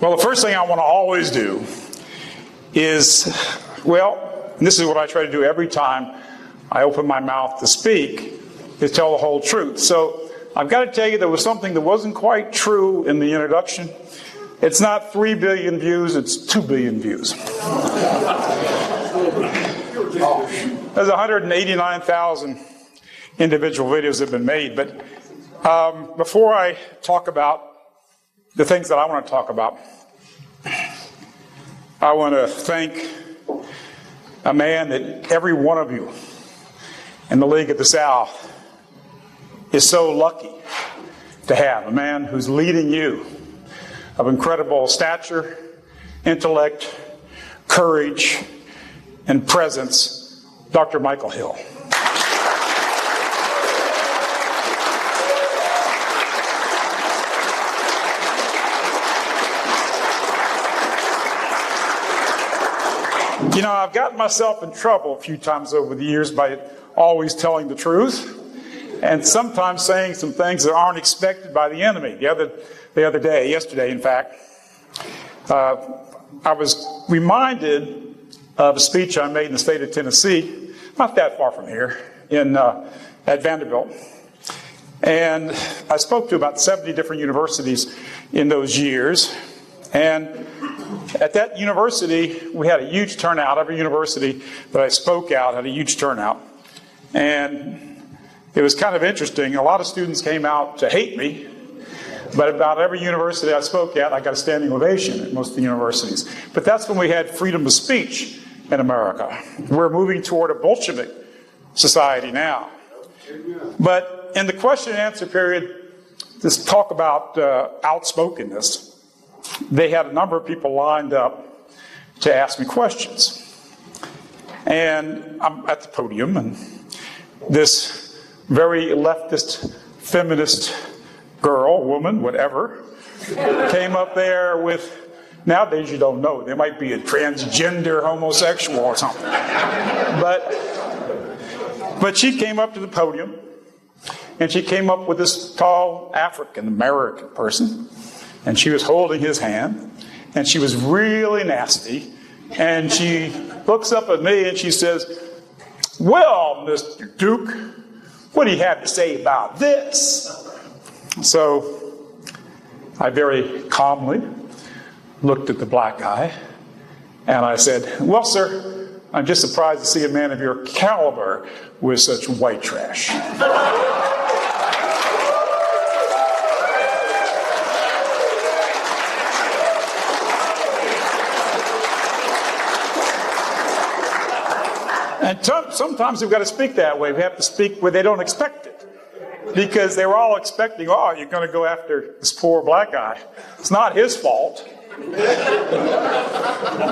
Well, the first thing I want to always do is, and this is what I try to do every time I open my mouth to speak, is tell the whole truth. So I've got to tell you there was something that wasn't quite true in the introduction. It's not 3 billion views, it's 2 billion views. There's 189,000 individual videos that have been made. But before I talk about the things that I want to talk about, I want to thank a man that every one of you in the League of the South is so lucky to have. A man who's leading you, of incredible stature, intellect, courage, and presence, Dr. Michael Hill. You know, I've gotten myself in trouble a few times over the years by always telling the truth, and sometimes saying some things that aren't expected by the enemy. Yesterday, in fact, I was reminded of a speech I made in the state of Tennessee, not that far from here, at Vanderbilt. And I spoke to about 70 different universities in those years. And at that university, we had a huge turnout. Every university that I spoke out had a huge turnout. And it was kind of interesting. A lot of students came out to hate me, but about every university I spoke at, I got a standing ovation at most of the universities. But that's when we had freedom of speech in America. We're moving toward a Bolshevik society now. But in the question and answer period, this talk about outspokenness, they had a number of people lined up to ask me questions. And I'm at the podium, and this very leftist, feminist girl, woman, whatever, came up there with, nowadays you don't know, they might be a transgender homosexual or something. But she came up to the podium, and she came up with this tall African-American person, and she was holding his hand, and she was really nasty, and she looks up at me and she says, "Well, Mr. Duke, what do you have to say about this?" So I very calmly looked at the black guy, and I said, "Well, sir, I'm just surprised to see a man of your caliber with such white trash." And sometimes we've got to speak that way. We have to speak where they don't expect it. Because they were all expecting, oh, you're going to go after this poor black guy. It's not his fault.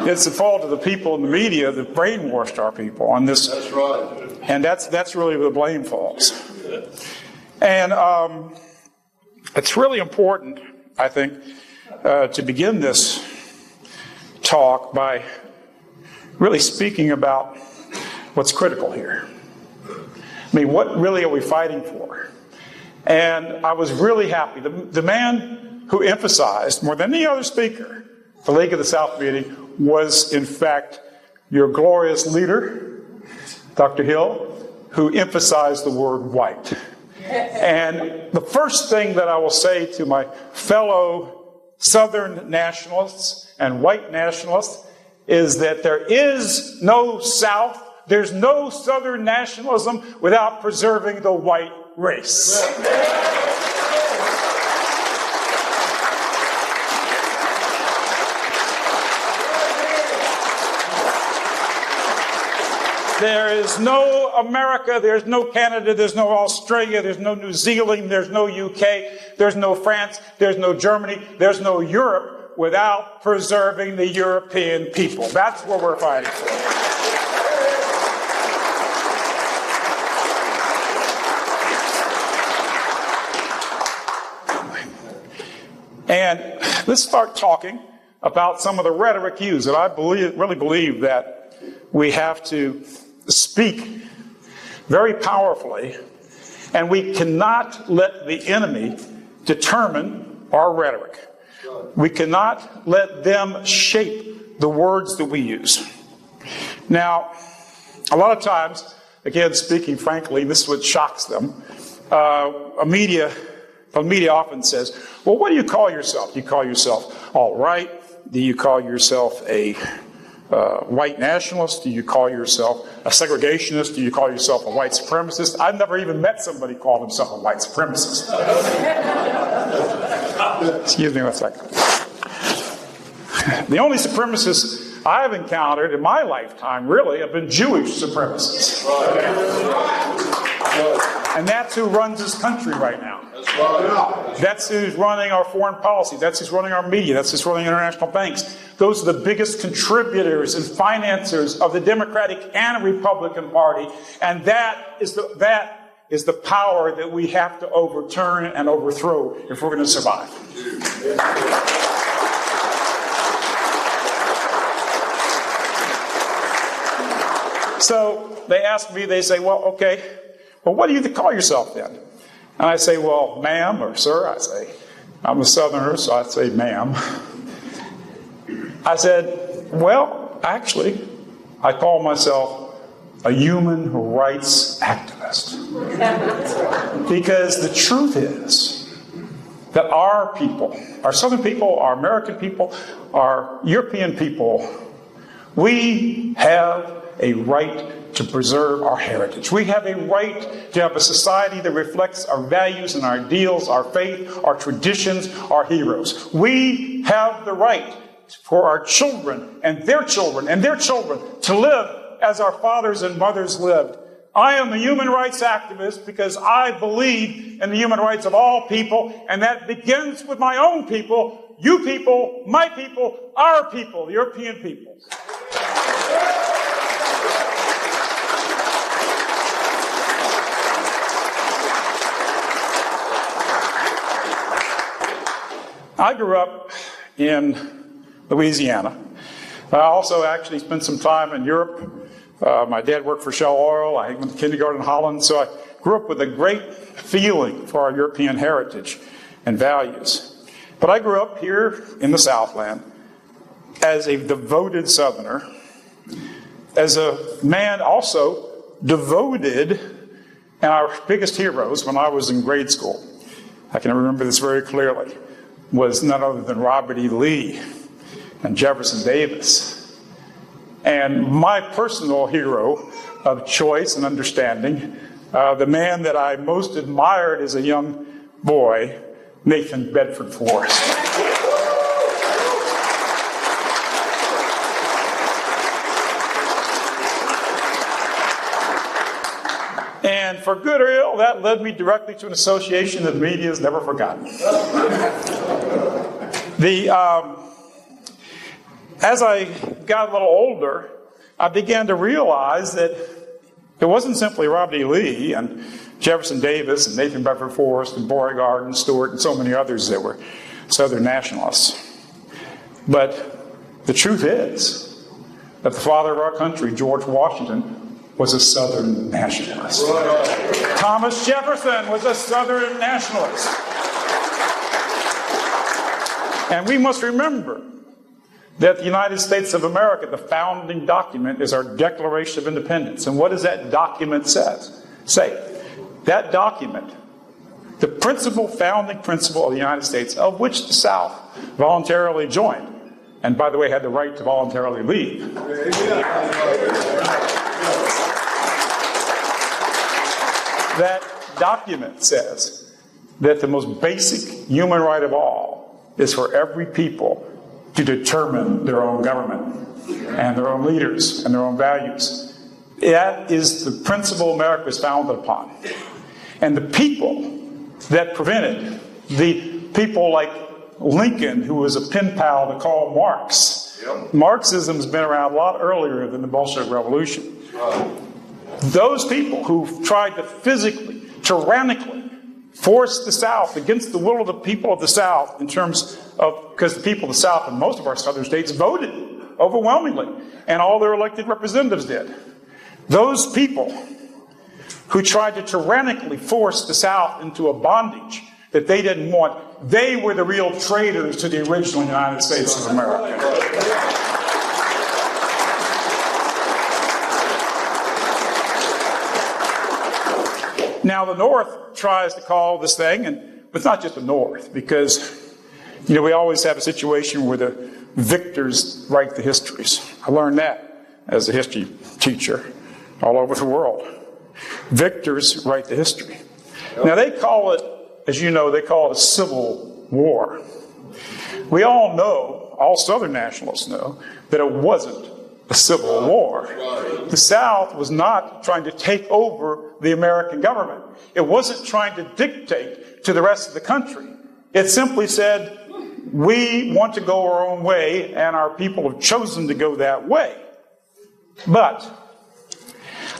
It's the fault of the people in the media that brainwashed our people on this. That's right. And that's really where the blame falls. And it's really important, I think, to begin this talk by really speaking about what's critical here. I mean, what really are we fighting for? And I was really happy. The man who emphasized, more than any other speaker, the League of the South meeting, was in fact your glorious leader, Dr. Hill, who emphasized the word white. And the first thing that I will say to my fellow Southern nationalists and white nationalists is that there is no South, there's no Southern nationalism without preserving the white race. There is no America, there's no Canada, there's no Australia, there's no New Zealand, there's no UK, there's no France, there's no Germany, there's no Europe without preserving the European people. That's what we're fighting for. And let's start talking about some of the rhetoric used. And I really believe that we have to speak very powerfully, and we cannot let the enemy determine our rhetoric. We cannot let them shape the words that we use. Now, a lot of times, again, speaking frankly, this is what shocks them. The media often says, well, what do you call yourself? Do you call yourself alt-right? Do you call yourself a white nationalist? Do you call yourself a segregationist? Do you call yourself a white supremacist? I've never even met somebody call himself a white supremacist. Excuse me one second. The only supremacists I've encountered in my lifetime, really, have been Jewish supremacists. And that's who runs this country right now. That's who's running our foreign policy. That's who's running our media. That's who's running international banks. Those are the biggest contributors and financiers of the Democratic and Republican Party. And that is the power that we have to overturn and overthrow if we're going to survive. So they ask me, they say, well, okay, well, what do you call yourself then? And I say, well, ma'am or sir, I say, I'm a Southerner, so I say ma'am. I said, well, actually, I call myself a human rights activist. Because the truth is that our people, our Southern people, our American people, our European people, we have a right to preserve our heritage. We have a right to have a society that reflects our values and our ideals, our faith, our traditions, our heroes. We have the right for our children and their children and their children to live as our fathers and mothers lived. I am a human rights activist because I believe in the human rights of all people, and that begins with my own people, you people, my people, our people, the European people. I grew up in Louisiana. I also actually spent some time in Europe. My dad worked for Shell Oil. I went to kindergarten in Holland. So I grew up with a great feeling for our European heritage and values. But I grew up here in the Southland as a devoted Southerner, as a man also devoted, and our biggest heroes when I was in grade school, I can remember this very clearly, was none other than Robert E. Lee and Jefferson Davis. And my personal hero of choice and understanding, the man that I most admired as a young boy, Nathan Bedford Forrest. And for good or ill, that led me directly to an association that the media has never forgotten. As I got a little older, I began to realize that it wasn't simply Robert E. Lee and Jefferson Davis and Nathan Bedford Forrest and Beauregard and Stewart and so many others that were Southern nationalists. But the truth is that the father of our country, George Washington, was a Southern nationalist. Thomas Jefferson was a Southern nationalist. And we must remember that the United States of America, the founding document, is our Declaration of Independence. And what does that document say? That document, the principal founding principle of the United States, of which the South voluntarily joined, and by the way, had the right to voluntarily leave. That document says that the most basic human right of all is for every people to determine their own government and their own leaders and their own values. That is the principle America was founded upon. And the people that prevented, the people like Lincoln, who was a pen pal to Karl Marx. Marxism has been around a lot earlier than the Bolshevik Revolution. Those people who tried to physically, tyrannically force the South against the will of the people of the South in terms of, because the people of the South in most of our southern states voted overwhelmingly, and all their elected representatives did. Those people who tried to tyrannically force the South into a bondage that they didn't want they were the real traitors to the original United States of America. Now, the North tries to call this thing, but it's not just the North, because, we always have a situation where the victors write the histories. I learned that as a history teacher all over the world. Victors write the history. Now, they call it, as you know, they call it a civil war. We all know, all Southern nationalists know, that it wasn't a civil war. The South was not trying to take over the American government. It wasn't trying to dictate to the rest of the country. It simply said, we want to go our own way, and our people have chosen to go that way. But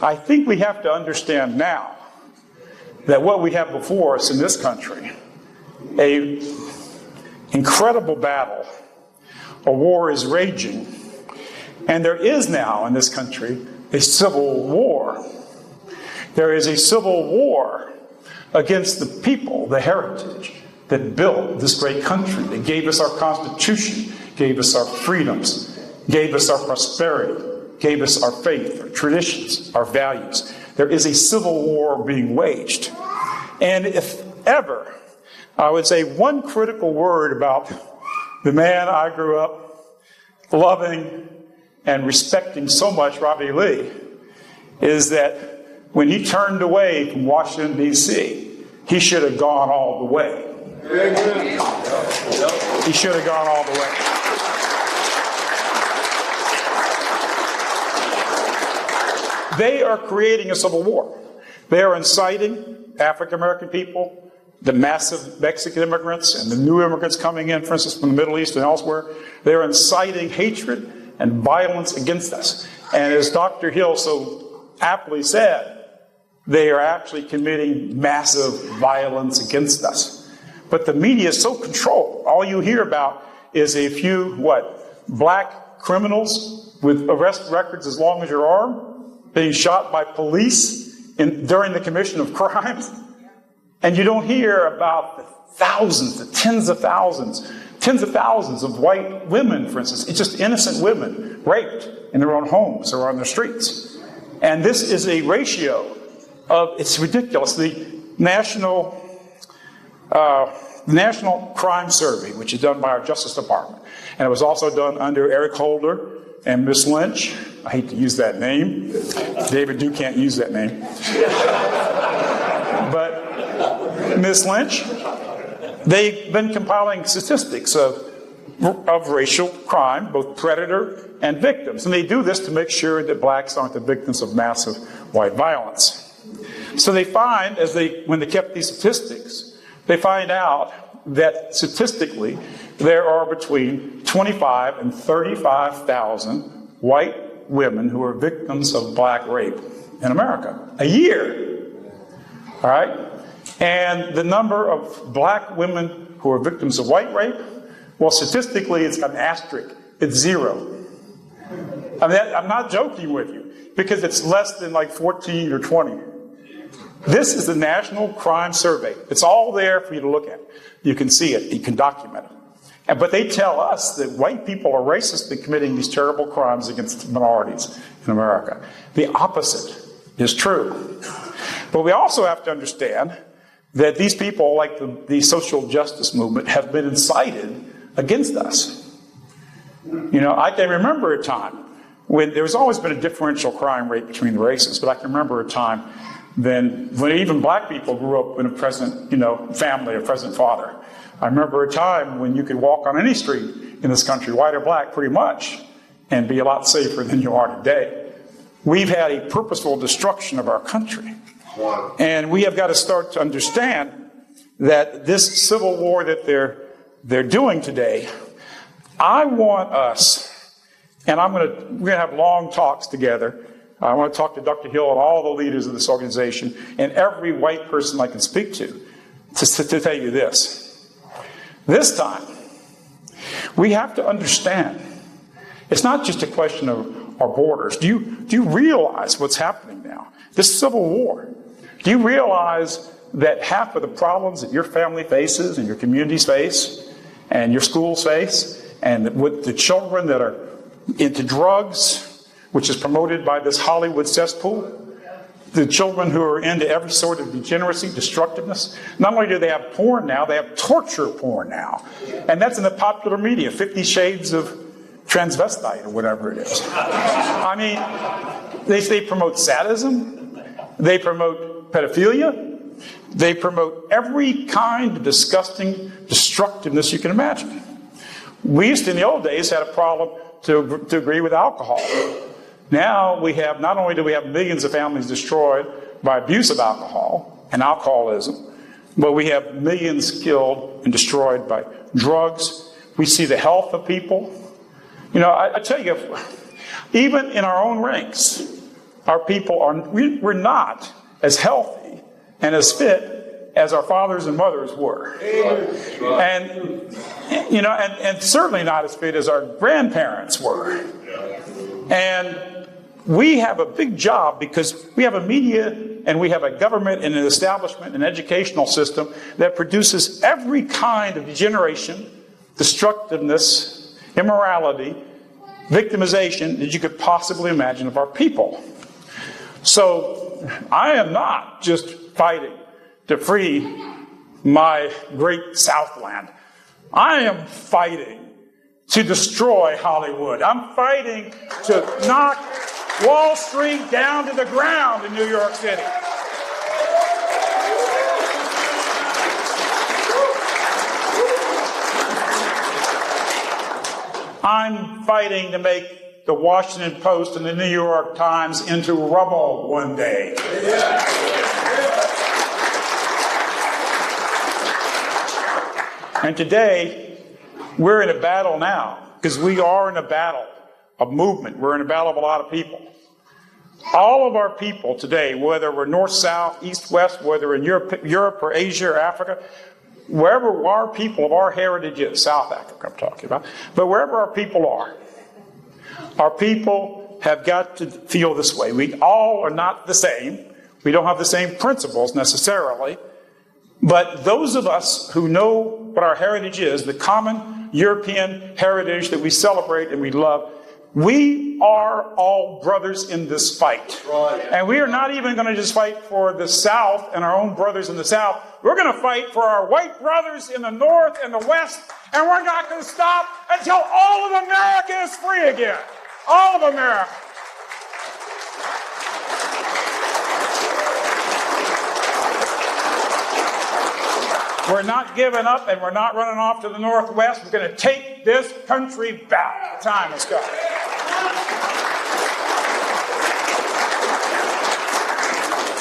I think we have to understand now that what we have before us in this country, an incredible battle, a war is raging, and there is now in this country a civil war. There is a civil war against the people, the heritage that built this great country, that gave us our Constitution, gave us our freedoms, gave us our prosperity, gave us our faith, our traditions, our values. There is a civil war being waged. And if ever, I would say one critical word about the man I grew up loving and respecting so much, Robert E. Lee, is that when he turned away from Washington, D.C., he should have gone all the way. He should have gone all the way. They are creating a civil war. They are inciting African American people, the massive Mexican immigrants, and the new immigrants coming in, for instance, from the Middle East and elsewhere. They are inciting hatred and violence against us. And as Dr. Hill so aptly said, they are actually committing massive violence against us. But the media is so controlled. All you hear about is a few, black criminals with arrest records as long as your arm, being shot by police during the commission of crimes. And you don't hear about the thousands, the tens of thousands of white women, for instance. It's just innocent women raped in their own homes or on the streets. And this is a ratio of, it's ridiculous. The National Crime Survey, which is done by our Justice Department. And it was also done under Eric Holder and Miss Lynch. I hate to use that name. David Duke can't use that name. But Miss Lynch, they've been compiling statistics of racial crime, both predator and victims. And they do this to make sure that blacks aren't the victims of massive white violence. So they find, when they kept these statistics, they find out that statistically there are between 25 and 35,000 white women who are victims of black rape in America a year. All right? And the number of black women who are victims of white rape, well, statistically, it's got an asterisk. It's 0. I mean, I'm not joking with you, because it's less than 14 or 20. This is the National Crime Survey. It's all there for you to look at. You can see it. You can document it. But they tell us that white people are racist in committing these terrible crimes against minorities in America. The opposite is true. But we also have to understand that these people, like the social justice movement, have been incited against us. I can remember a time when there's always been a differential crime rate between the races, but I can remember a time when even black people grew up in a present, family, a present father. I remember a time when you could walk on any street in this country, white or black, pretty much, and be a lot safer than you are today. We've had a purposeful destruction of our country. And we have got to start to understand that this civil war that they're doing today, I want us, and we're going to have long talks together. I want to talk to Dr. Hill and all the leaders of this organization and every white person I can speak to tell you this. This time, we have to understand, it's not just a question of our borders. Do you realize what's happening now? This civil war. Do you realize that half of the problems that your family faces and your communities face and your schools face, and with the children that are into drugs, which is promoted by this Hollywood cesspool, the children who are into every sort of degeneracy, destructiveness, not only do they have porn now, they have torture porn now. And that's in the popular media, 50 Shades of Transvestite or whatever it is. I mean, they promote sadism, they promote pedophilia, they promote every kind of disgusting destructiveness you can imagine. We used to, in the old days, had a problem to agree with alcohol. Now we have, not only do we have millions of families destroyed by abuse of alcohol and alcoholism, but we have millions killed and destroyed by drugs. We see the health of people. You know, I tell you, even in our own ranks, our people we're not as healthy and as fit as our fathers and mothers were. And, you know, and certainly not as fit as our grandparents were. And we have a big job because we have a media and we have a government and an establishment and educational system that produces every kind of degeneration, destructiveness, immorality, victimization that you could possibly imagine of our people. So I am not just fighting to free my great Southland. I am fighting to destroy Hollywood. I'm fighting to knock Wall Street down to the ground in New York City. I'm fighting to make the Washington Post and the New York Times into rubble one day. And today, we're in a battle now, because we are in a battle of movement. We're in a battle of a lot of people. All of our people today, whether we're north, south, east, west, whether we're in Europe or Asia or Africa, wherever our people of our heritage is, South Africa I'm talking about, but wherever our people have got to feel this way. We all are not the same. We don't have the same principles necessarily. But those of us who know what our heritage is, the common European heritage that we celebrate and we love, we are all brothers in this fight. Right. And we are not even going to just fight for the South and our own brothers in the South. We're going to fight for our white brothers in the North and the West, and we're not going to stop until all of America is free again. All of America. We're not giving up, and we're not running off to the Northwest. We're going to take this country back. The time has come.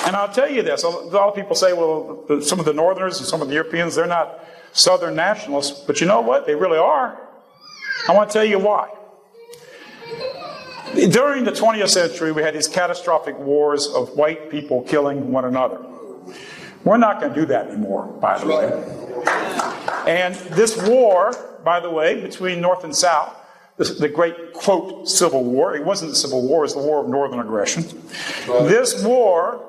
And I'll tell you this. A lot of people say, well, some of the Northerners and some of the Europeans, they're not Southern nationalists. But you know what? They really are. I want to tell you why. During the 20th century, we had these catastrophic wars of white people killing one another. We're not going to do that anymore, by the way. And this war, by the way, between North and South, the great, quote, Civil War, it wasn't the Civil War, it was the War of Northern Aggression. This war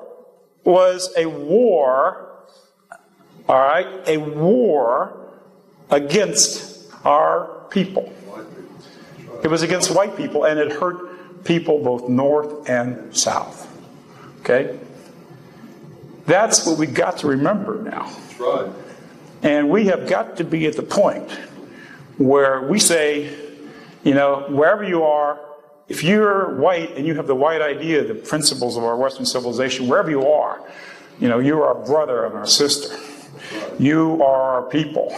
was a war, all right, a war against our people. It was against white people, and it hurt people both North and South. Okay? That's what we've got to remember now. That's right. And we have got to be at the point where we say, you know, wherever you are, if you're white and you have the white idea, the principles of our Western civilization, wherever you are, you know, you're our brother and our sister. You are our people.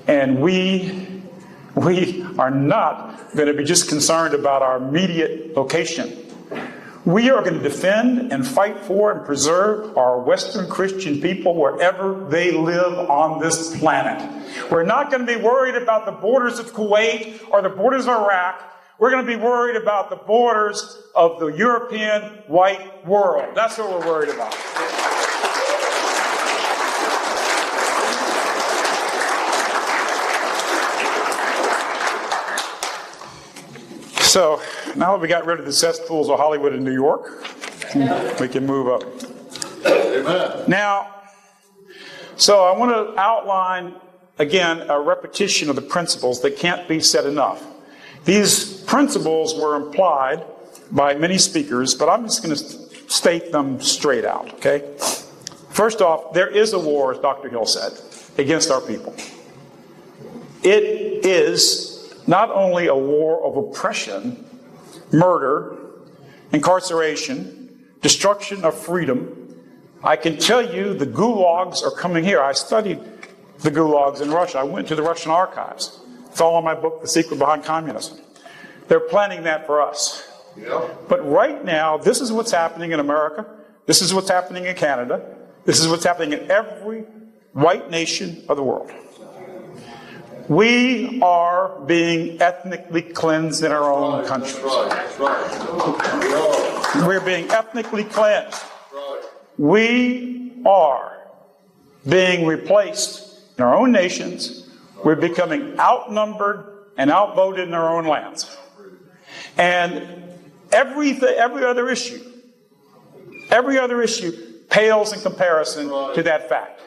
And we are not going to be just concerned about our immediate location. We are going to defend and fight for and preserve our Western Christian people wherever they live on this planet. We're not going to be worried about the borders of Kuwait or the borders of Iraq. We're going to be worried about the borders of the European white world. That's what we're worried about. So, now that we got rid of the cesspools of Hollywood and New York, we can move up. Amen. Now, So I want to outline, again, a repetition of the principles that can't be said enough. These principles were implied by many speakers, but I'm just going to state them straight out, okay? First off, there is a war, as Dr. Hill said, against our people. It is not only a war of oppression, murder, incarceration, destruction of freedom. I can tell you the gulags are coming here. I studied the gulags in Russia. I went to the Russian archives. It's all in my book, The Secret Behind Communism. They're planning that for us. Yep. But right now, this is what's happening in America. This is what's happening in Canada. This is what's happening in every white nation of the world. We are being ethnically cleansed in our own countries. That's right. We're being ethnically cleansed. We are being replaced in our own nations. We're becoming outnumbered and outvoted in our own lands. And every other issue pales in comparison to that fact.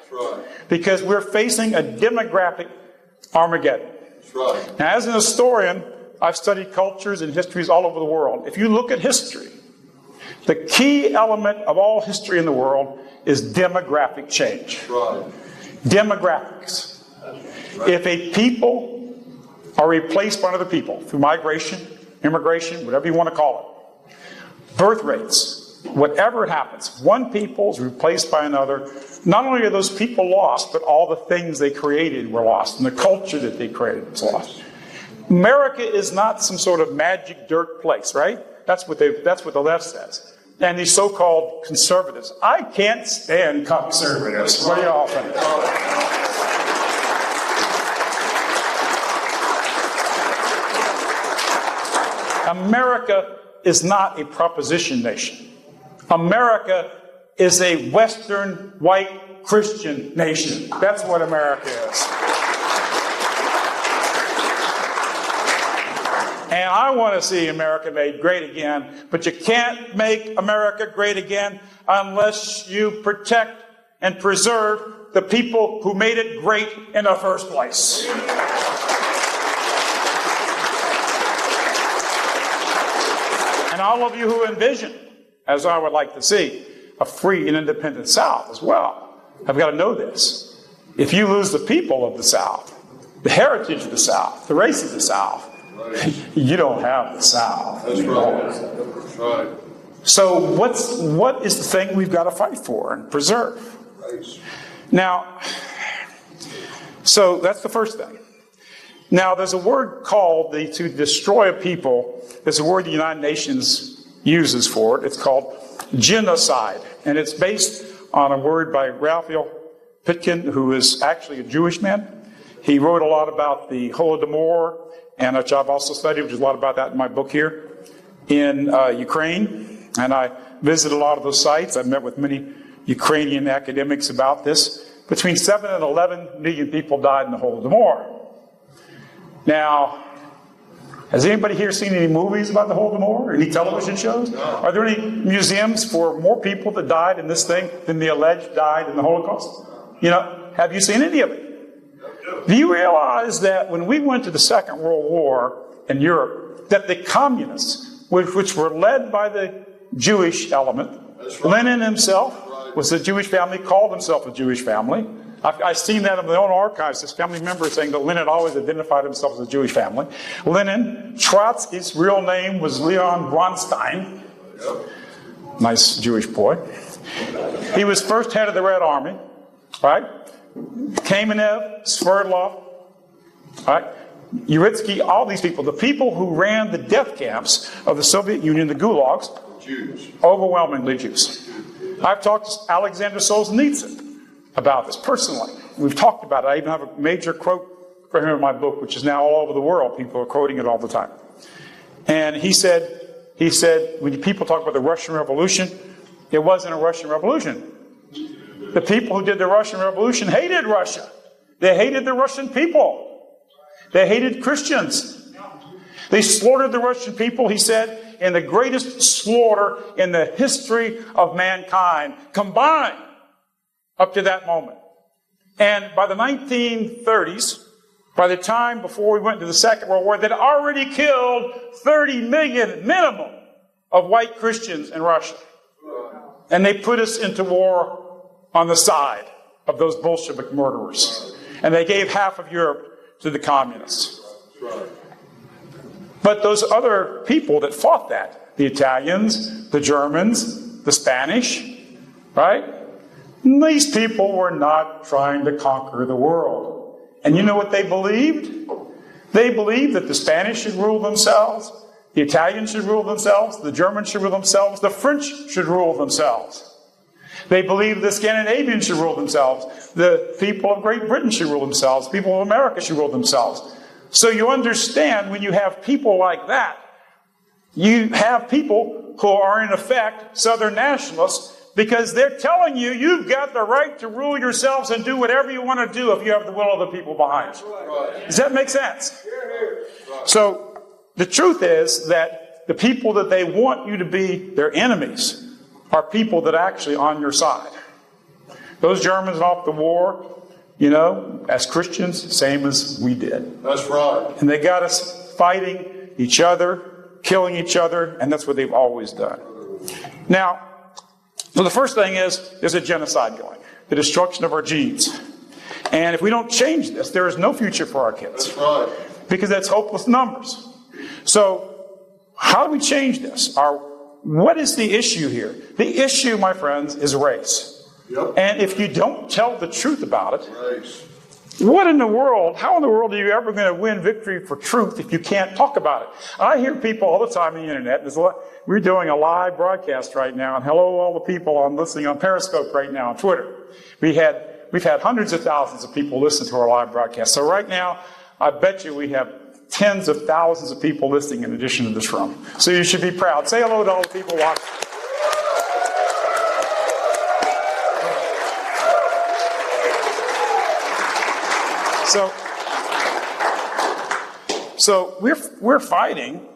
Because we're facing a demographic Armageddon. Now, as an historian, I've studied cultures and histories all over the world. If you look at history, the key element of all history in the world is demographic change. Demographics. If a people are replaced by other people through migration, immigration, whatever you want to call it, birth rates, whatever happens, one people is replaced by another. Not only are those people lost, but all the things they created were lost, and the culture that they created was lost. America is not some sort of magic dirt place, right? That's what the left says. And these so-called conservatives. I can't stand conservatives. What do you all think? America is not a proposition nation. America is a Western white Christian nation. That's what America is. And I want to see America made great again, but you can't make America great again unless you protect and preserve the people who made it great in the first place. And all of you who envision, as I would like to see, a free and independent South as well, have got to know this. If you lose the people of the South, the heritage of the South, the race of the South, you don't have the South. That's right. That's right. So what is the thing we've got to fight for and preserve? Now, so that's the first thing. Now, there's a word called, to destroy a people, there's a word the United Nations uses for it. It's called genocide. And it's based on a word by Raphael Pitkin, who is actually a Jewish man. He wrote a lot about the Holodomor, and which I've also studied, which is a lot about that in my book here, in Ukraine. And I visited a lot of those sites. I've met with many Ukrainian academics about this. Between 7 and 11 million people died in the Holodomor. Now, has anybody here seen any movies about the Holodomor? Any television shows? Are there any museums for more people that died in this thing than the alleged died in the Holocaust? You know, have you seen any of it? Do you realize that when we went to the Second World War in Europe, that the communists, which were led by the Jewish element, Lenin himself was a Jewish family, called himself a Jewish family. I've seen that in my own archives, this family member saying that Lenin always identified himself as a Jewish family. Lenin, Trotsky's real name was Leon Bronstein. Nice Jewish boy. He was first head of the Red Army, right? Kamenev, Sverdlov, right? Uritsky, all these people, the people who ran the death camps of the Soviet Union, the gulags, Jews. Overwhelmingly Jews. I've talked to Alexander Solzhenitsyn about this personally. We've talked about it. I even have a major quote for him in my book, which is now all over the world. People are quoting it all the time. And he said, when people talk about the Russian Revolution, it wasn't a Russian Revolution. The people who did the Russian Revolution hated Russia. They hated the Russian people. They hated Christians. They slaughtered the Russian people, he said, in the greatest slaughter in the history of mankind, combined up to that moment. And by the 1930s, by the time before we went to the Second World War, they'd already killed 30 million minimum of white Christians in Russia. And they put us into war on the side of those Bolshevik murderers. And they gave half of Europe to the communists. But those other people that fought that, the Italians, the Germans, the Spanish, right? These people were not trying to conquer the world. And you know what they believed? They believed that the Spanish should rule themselves, the Italians should rule themselves, the Germans should rule themselves, the French should rule themselves. They believed the Scandinavians should rule themselves, the people of Great Britain should rule themselves, people of America should rule themselves. So you understand, when you have people like that, you have people who are in effect Southern nationalists, because they're telling you, you've got the right to rule yourselves and do whatever you want to do if you have the will of the people behind you. Does that make sense? So the truth is that the people that they want you to be their enemies are people that are actually on your side. Those Germans off the war, you know, as Christians, same as we did. That's right. And they got us fighting each other, killing each other, and that's what they've always done. Now, so the first thing is, there's a genocide going. The destruction of our genes. And if we don't change this, there is no future for our kids. That's right. Because that's hopeless numbers. So, how do we change this? What is the issue here? The issue, my friends, is race. Yep. And if you don't tell the truth about it, Race. what in the world, how in the world are you ever going to win victory for truth if you can't talk about it? I hear people all the time on the internet. We're doing a live broadcast right now, and hello all the people listening on Periscope right now, on Twitter. We've had hundreds of thousands of people listen to our live broadcast. So right now, I bet you we have tens of thousands of people listening in addition to this room. So you should be proud. Say hello to all the people watching. So we're fighting,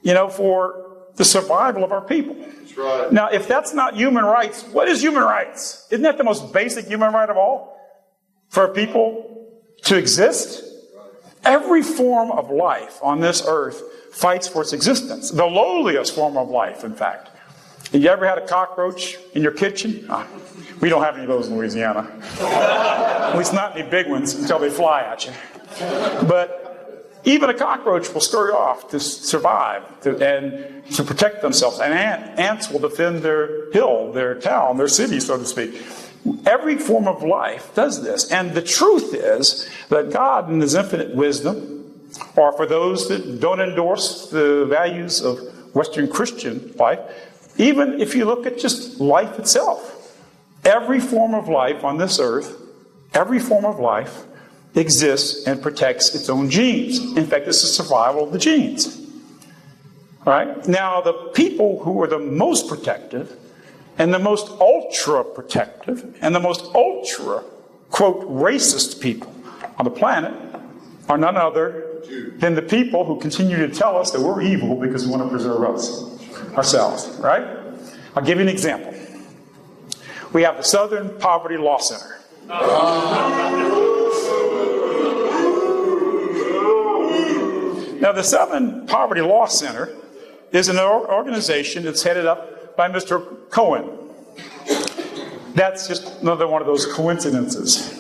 you know, for the survival of our people. That's right. Now, if that's not human rights, what is human rights? Isn't that the most basic human right of all? For people to exist? Every form of life on this earth fights for its existence. The lowliest form of life, in fact. Have you ever had a cockroach in your kitchen? We don't have any of those in Louisiana. At least not any big ones until they fly at you. But even a cockroach will scurry off to survive and to protect themselves. And ants will defend their hill, their town, their city, so to speak. Every form of life does this. And the truth is that God, in His infinite wisdom, or for those that don't endorse the values of Western Christian life, even if you look at just life itself, every form of life on this earth, every form of life exists and protects its own genes. In fact, this is survival of the genes. All right? Now, the people who are the most protective and the most ultra-protective and the most ultra, quote, racist people on the planet are none other than the people who continue to tell us that we're evil because we want to preserve ourselves, right? I'll give you an example. We have the Southern Poverty Law Center. Now, the Southern Poverty Law Center is an organization that's headed up by Mr. Cohen. That's just another one of those coincidences.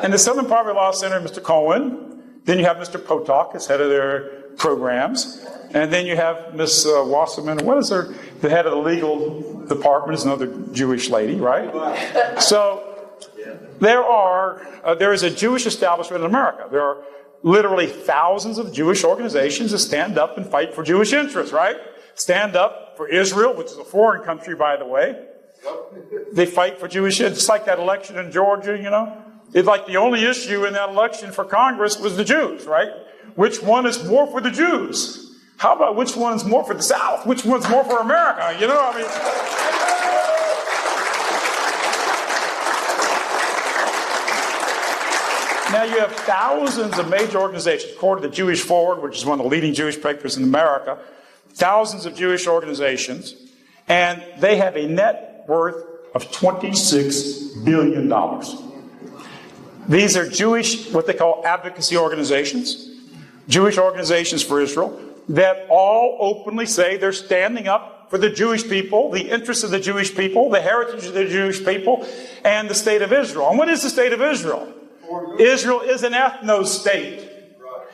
And the Southern Poverty Law Center, Mr. Cohen. Then you have Mr. Potok as head of their programs. And then you have Ms. Wasserman. What is her? The head of the legal department is another Jewish lady, right? So there is a Jewish establishment in America. There are literally thousands of Jewish organizations that stand up and fight for Jewish interests, right? Stand up for Israel, which is a foreign country, by the way. They fight for Jewish interests. It's like that election in Georgia, you know. It's like the only issue in that election for Congress was the Jews, right? Which one is more for the Jews? How about which one's more for the South? Which one's more for America? You know, I mean... Now you have thousands of major organizations, according to Jewish Forward, which is one of the leading Jewish papers in America, thousands of Jewish organizations, and they have a net worth of $26 billion. These are Jewish, what they call advocacy organizations, Jewish organizations for Israel, that all openly say they're standing up for the Jewish people, the interests of the Jewish people, the heritage of the Jewish people, and the state of Israel. And what is the state of Israel? Israel is an ethno-state.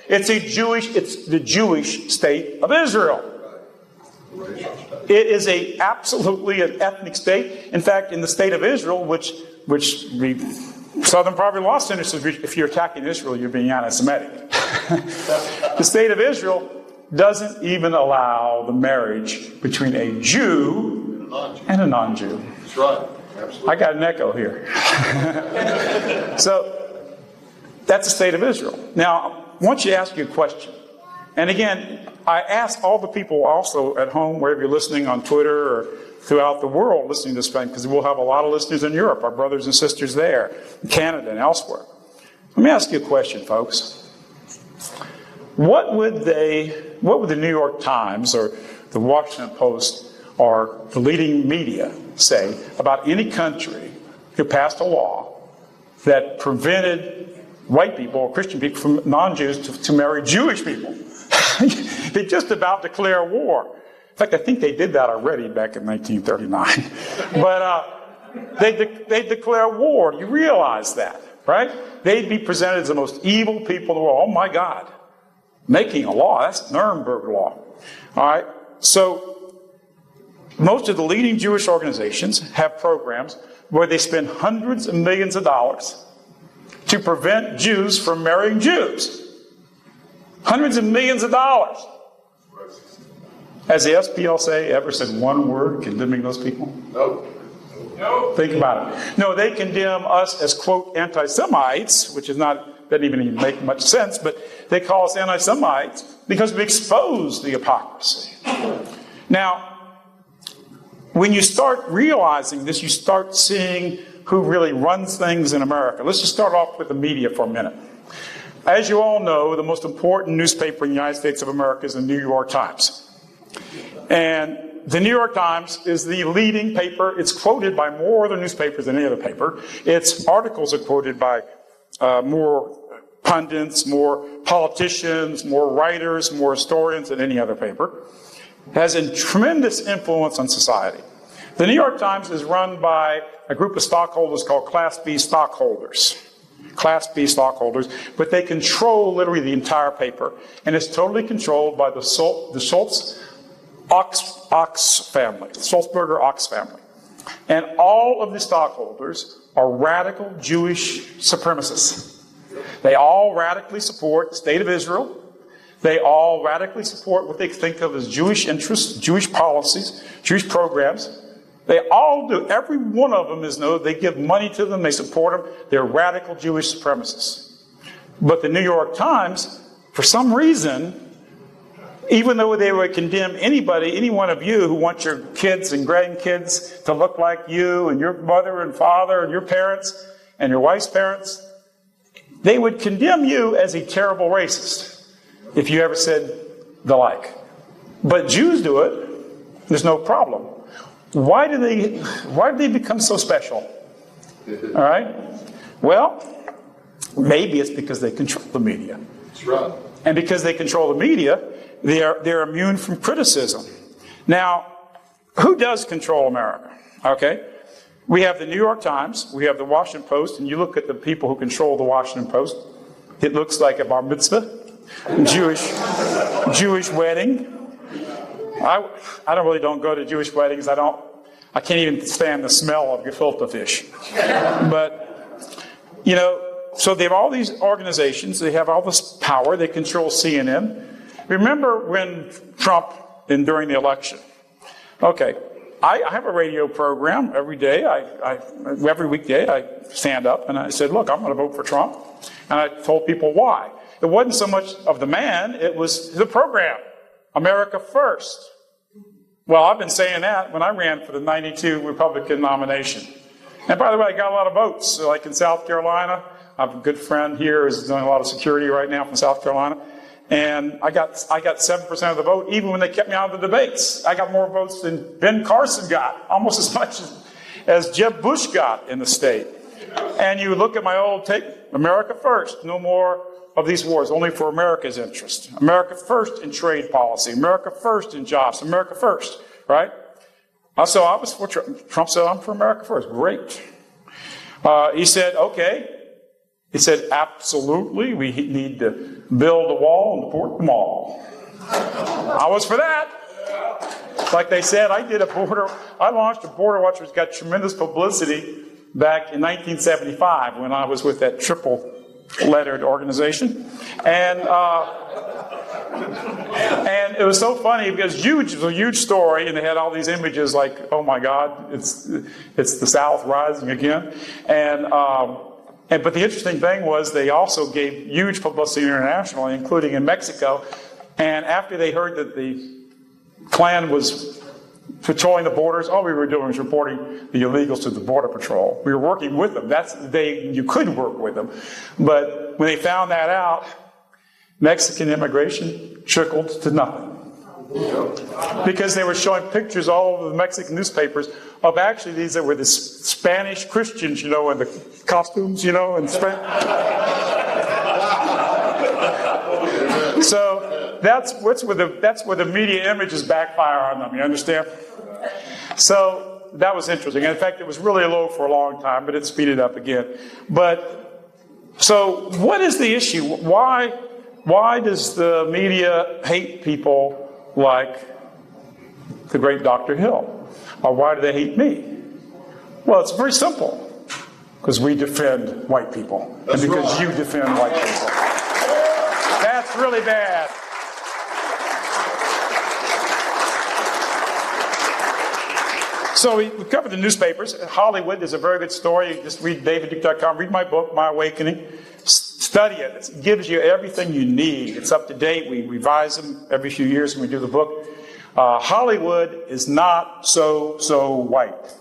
It's the Jewish state of Israel. It is absolutely an ethnic state. In fact, in the state of Israel, which we Southern poverty law centers, if you're attacking Israel, you're being anti-Semitic. The state of Israel doesn't even allow the marriage between a Jew and a non-Jew. That's right. Absolutely. I got an echo here. So, that's the state of Israel. Now, I want you to ask you a question. And again, I ask all the people also at home, wherever you're listening on Twitter or throughout the world listening to this thing, because we'll have a lot of listeners in Europe, our brothers and sisters there, in Canada and elsewhere. Let me ask you a question, folks. What would the New York Times or the Washington Post or the leading media say about any country who passed a law that prevented white people or Christian people from non-Jews to marry Jewish people? They just about declare war. In fact, I think they did that already back in 1939. But they declare war. You realize that, right? They'd be presented as the most evil people in the world. Oh my God. Making a law. That's Nuremberg law. All right. So most of the leading Jewish organizations have programs where they spend hundreds of millions of dollars to prevent Jews from marrying Jews. Hundreds of millions of dollars. Has the SPLC ever said one word condemning those people? No. Think about it. No, they condemn us as, quote, anti-Semites, which is not, doesn't even make much sense, but they call us anti-Semites because we expose the hypocrisy. Now, when you start realizing this, you start seeing who really runs things in America. Let's just start off with the media for a minute. As you all know, the most important newspaper in the United States of America is the New York Times. And the New York Times is the leading paper. It's quoted by more other newspapers than any other paper. Its articles are quoted by more pundits, more politicians, more writers, more historians than any other paper. It has a tremendous influence on society. The New York Times is run by a group of stockholders called Class B stockholders. Class B stockholders, but they control literally the entire paper. And it's totally controlled by the Schultz Ox family, the Sulzberger Ox family. And all of the stockholders are radical Jewish supremacists. They all radically support the state of Israel. They all radically support what they think of as Jewish interests, Jewish policies, Jewish programs. They all do. Every one of them is they give money to them, they support them. They're radical Jewish supremacists. But the New York Times, for some reason, even though they would condemn anybody, any one of you who wants your kids and grandkids to look like you and your mother and father and your parents and your wife's parents, they would condemn you as a terrible racist if you ever said the like. But Jews do it. There's no problem. Why do they become so special? All right? Well, maybe it's because they control the media. That's right. And because they control the media, they're immune from criticism. Now, who does control America? Okay? We have the New York Times, we have the Washington Post, and you look at the people who control the Washington Post, it looks like a bar mitzvah, Jewish wedding. I don't go to Jewish weddings. I can't even stand the smell of gefilte fish. But, so they have all these organizations. They have all this power. They control CNN. Remember when Trump, during the election. Okay, I have a radio program every day. Every weekday I stand up and I said, look, I'm going to vote for Trump. And I told people why. It wasn't so much of the man. It was the program. America First. Well, I've been saying that when I ran for the 92 Republican nomination. And by the way, I got a lot of votes. So like in South Carolina, I have a good friend here who's doing a lot of security right now from South Carolina. And I got 7% of the vote, even when they kept me out of the debates. I got more votes than Ben Carson got, almost as much as. as Jeb Bush got in the state. And you look at my old tape, America first, no more of these wars, only for America's interest. America first in trade policy, America first in jobs, America first, right? So I was for Trump. Trump said, I'm for America first. Great. He said, okay. He said, absolutely, we need to build a wall and deport them all. I was for that. Like they said, I launched a border watch which got tremendous publicity back in 1975 when I was with that triple-lettered organization. And it was so funny because it was a huge story, and they had all these images like, oh my God, it's the South rising again. But the interesting thing was they also gave huge publicity internationally, including in Mexico. And after they heard that the Klan was patrolling the borders, all we were doing was reporting the illegals to the Border Patrol. We were working with them. That's the day you could work with them. But when they found that out, Mexican immigration trickled to nothing. Because they were showing pictures all over the Mexican newspapers of actually these that were the Spanish Christians, in the costumes, and So that's where the media images backfire on them, you understand? So that was interesting. In fact, it was really low for a long time, but it speeded up again. So what is the issue? Why does the media hate people like the great Dr. Hill? Or why do they hate me? Well, it's very simple. Because we defend white people. And because you defend white people. That's really bad. So we covered the newspapers. Hollywood is a very good story. You just read davidduke.com, read my book, My Awakening. Study it. It gives you everything you need. It's up to date. We revise them every few years when we do the book. Hollywood is not so white.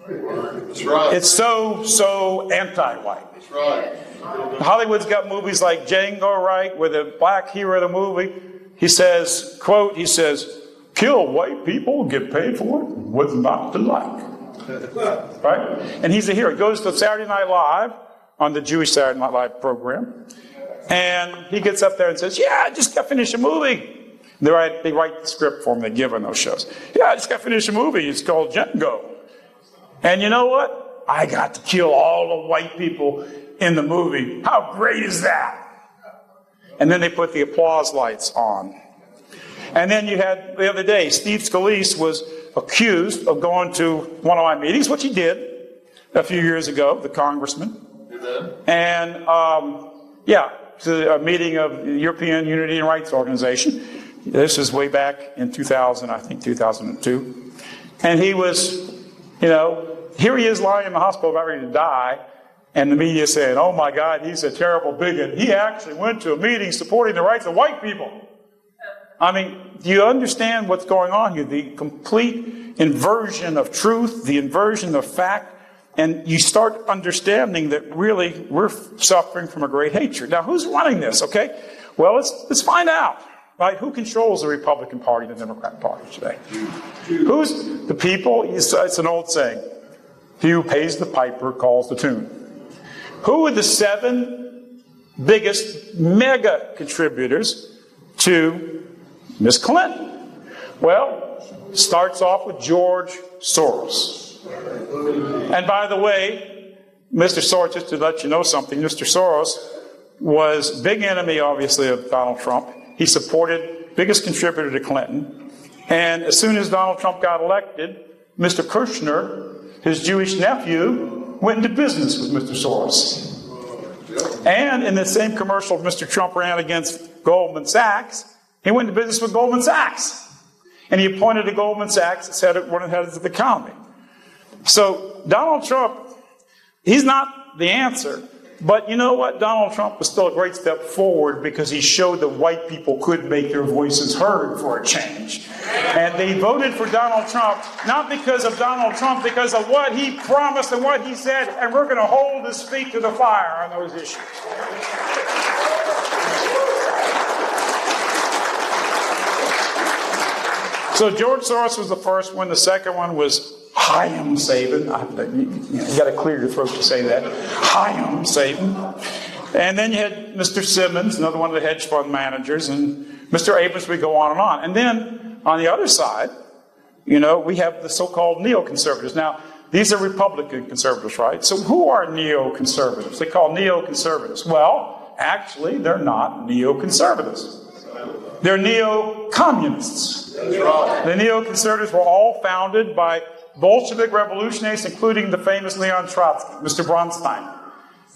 That's right. It's so anti-white. That's right. Hollywood's got movies like Django, right, where the black hero of the movie, he says, quote, kill white people, get paid for it, what's not to like. Right? And he's a hero. He goes to Saturday Night Live on the Jewish Saturday Night Live program, and he gets up there and says, I just got finished a movie. They write the script for him, they give on those shows. I just got finished a movie, it's called Django. And you know what? I got to kill all the white people in the movie. How great is that? And then they put the applause lights on. And then you had, the other day, Steve Scalise was accused of going to one of my meetings, which he did a few years ago, the congressman. And, to a meeting of the European Unity and Rights Organization. This is way back in 2000, I think 2002. And he was, here he is lying in the hospital about ready to die. And the media saying, oh my God, he's a terrible bigot. He actually went to a meeting supporting the rights of white people. I mean, do you understand what's going on here? The complete inversion of truth, the inversion of fact. And you start understanding that really we're suffering from a great hatred. Now, who's running this, okay? Well, let's find out, right? Who controls the Republican Party and the Democratic Party today? Who's the people? It's an old saying. He who pays the piper calls the tune. Who are the 7 biggest mega contributors to Miss Clinton? Well, starts off with George Soros. And by the way, Mr. Soros, just to let you know something, Mr. Soros was big enemy, obviously, of Donald Trump. He supported, biggest contributor to Clinton. And as soon as Donald Trump got elected, Mr. Kushner, his Jewish nephew, went into business with Mr. Soros. And in the same commercial Mr. Trump ran against Goldman Sachs, he went into business with Goldman Sachs. And he appointed to Goldman Sachs as one of the heads of the economy. So Donald Trump, he's not the answer. But you know what? Donald Trump was still a great step forward because he showed that white people could make their voices heard for a change. And they voted for Donald Trump, not because of Donald Trump, because of what he promised and what he said. And we're going to hold his feet to the fire on those issues. So George Soros was the first one. The second one was Chaim Sabin. You got to clear your throat to say that. Chaim Sabin. And then you had Mr. Simmons, another one of the hedge fund managers, and Mr. Abrams. We go on and on. And then on the other side, we have the so-called neoconservatives. Now, these are Republican conservatives, right? So who are neoconservatives? They call neoconservatives. Well, actually, they're not neoconservatives. They're neo-communists. That's right. The neoconservatives were all founded by Bolshevik revolutionaries, including the famous Leon Trotsky, Mr. Bronstein.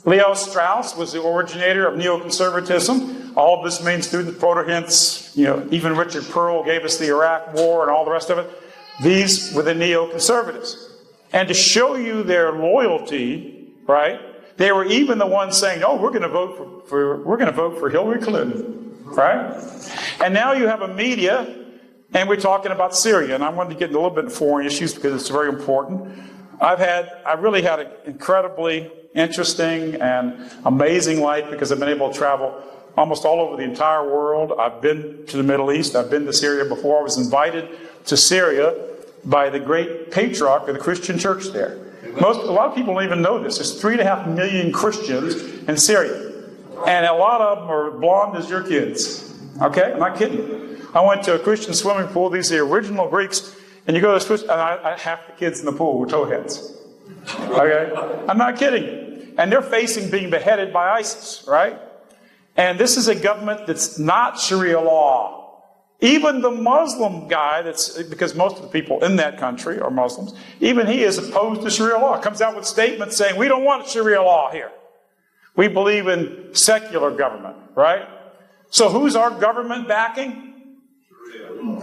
Leo Strauss was the originator of neoconservatism. All of this main student proto-hints, even Richard Pearl gave us the Iraq War and all the rest of it. These were the neoconservatives. And to show you their loyalty, right, they were even the ones saying, "Oh, we're going to vote for Hillary Clinton," right? And now you have a media, and we're talking about Syria, and I wanted to get into a little bit of foreign issues because it's very important. I really had an incredibly interesting and amazing life because I've been able to travel almost all over the entire world. I've been to the Middle East. I've been to Syria before. I was invited to Syria by the great patriarch of the Christian church there. A lot of people don't even know this. There's 3.5 million Christians in Syria. And a lot of them are blonde as your kids. Okay? I'm not kidding. I went to a Christian swimming pool. These are the original Greeks. And you go to switch, and half the kids in the pool were towheads. Okay? I'm not kidding. And they're facing being beheaded by ISIS, right? And this is a government that's not Sharia law. Even the Muslim guy, because most of the people in that country are Muslims, even he is opposed to Sharia law. Comes out with statements saying, we don't want Sharia law here. We believe in secular government, right? So who's our government backing?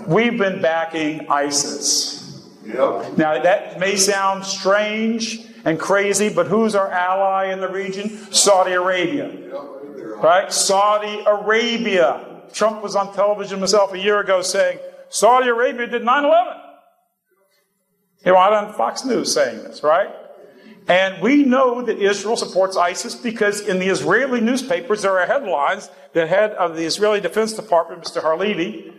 We've been backing ISIS. Yep. Now that may sound strange and crazy, but who's our ally in the region? Saudi Arabia. Right? Saudi Arabia. Trump was on television himself a year ago saying, Saudi Arabia did 9/11. He was on Fox News saying this, right? And we know that Israel supports ISIS because in the Israeli newspapers there are headlines. The head of the Israeli Defense Department, Mr. Harlevi,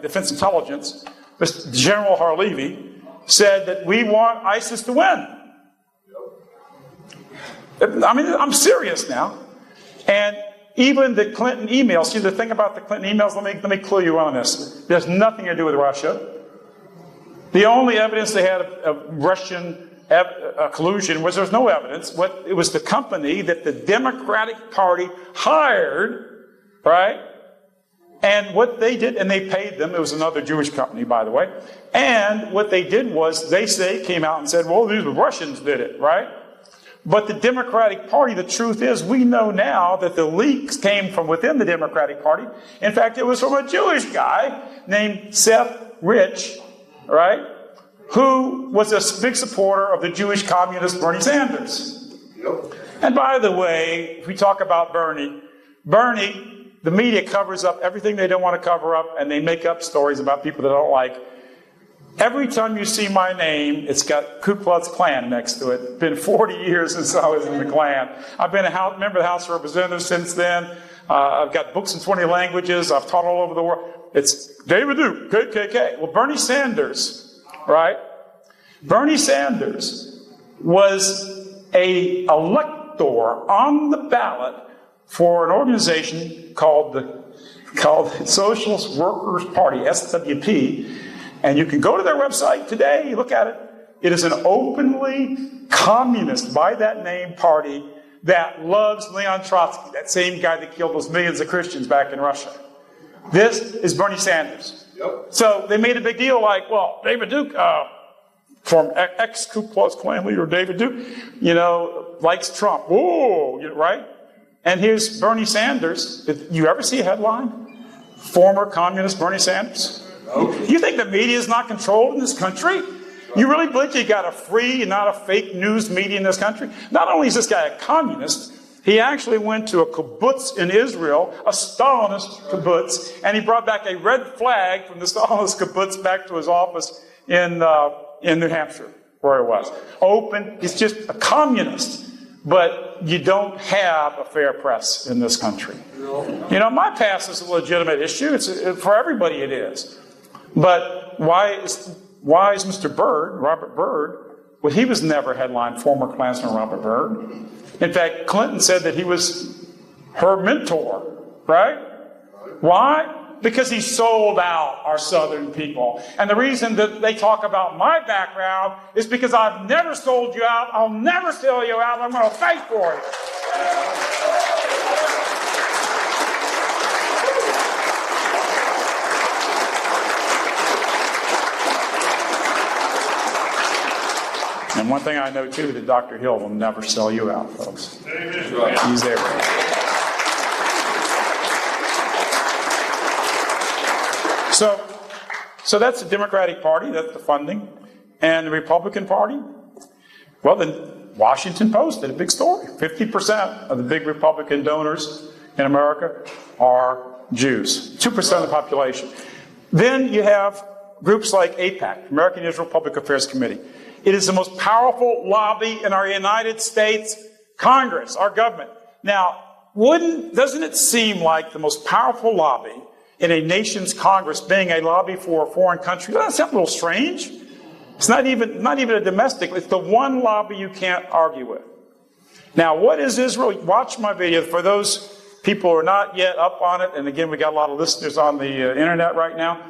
Defense Intelligence, Mr. General Harlevi, said that we want ISIS to win. I mean, I'm serious now. And even the Clinton emails, see the thing about the Clinton emails, let me clue you on this. There's nothing to do with Russia. The only evidence they had of Russian collusion was there's no evidence. It was the company that the Democratic Party hired, right? And what they did, and they paid them, it was another Jewish company, by the way. And what they did was, came out and said, well, these Russians did it, right? But the Democratic Party, the truth is, we know now that the leaks came from within the Democratic Party. In fact, it was from a Jewish guy named Seth Rich, right? Who was a big supporter of the Jewish communist Bernie Sanders. Yep. And by the way, if we talk about Bernie, the media covers up everything they don't want to cover up, and they make up stories about people they don't like. Every time you see my name, it's got Ku Klux Klan next to it. It's been 40 years since I was in the Klan. I've been a member of the House of Representatives since then. I've got books in 20 languages. I've taught all over the world. It's David Duke, KKK. Well, Bernie Sanders, right? Bernie Sanders was an elector on the ballot for an organization called the Socialist Workers Party, SWP. And you can go to their website today, look at it. It is an openly communist, by that name, party that loves Leon Trotsky, that same guy that killed those millions of Christians back in Russia. This is Bernie Sanders. Yep. So they made a big deal like, well, David Duke, from ex-Ku Klux Klan leader David Duke, likes Trump. Whoa, right? And here's Bernie Sanders. You ever see a headline? Former communist Bernie Sanders? You think the media is not controlled in this country? You really believe you got a free and not a fake news media in this country? Not only is this guy a communist, he actually went to a kibbutz in Israel, a Stalinist kibbutz, and he brought back a red flag from the Stalinist kibbutz back to his office in New Hampshire, where he was. Open, he's just a communist. But you don't have a fair press in this country. My past is a legitimate issue. For everybody it is. But why is why is Mr. Byrd, Robert Byrd, well, he was never headlined former Klansman Robert Byrd. In fact, Clinton said that he was her mentor, right? Why? Because he sold out our Southern people. And the reason that they talk about my background is because I've never sold you out, I'll never sell you out, I'm going to fight for it. And one thing I know, too, that Dr. Hill will never sell you out, folks. Amen. He's there. So that's the Democratic Party, that's the funding. And the Republican Party, well, the Washington Post did a big story. 50% of the big Republican donors in America are Jews. 2% of the population. Then you have groups like AIPAC, American Israel Public Affairs Committee. It is the most powerful lobby in our United States Congress, our government. Now, doesn't it seem like the most powerful lobby in a nation's Congress being a lobby for a foreign country? Doesn't that sound a little strange? It's not even a domestic. It's the one lobby you can't argue with. Now, what is Israel? Watch my video. For those people who are not yet up on it, and again, we got a lot of listeners on the internet right now.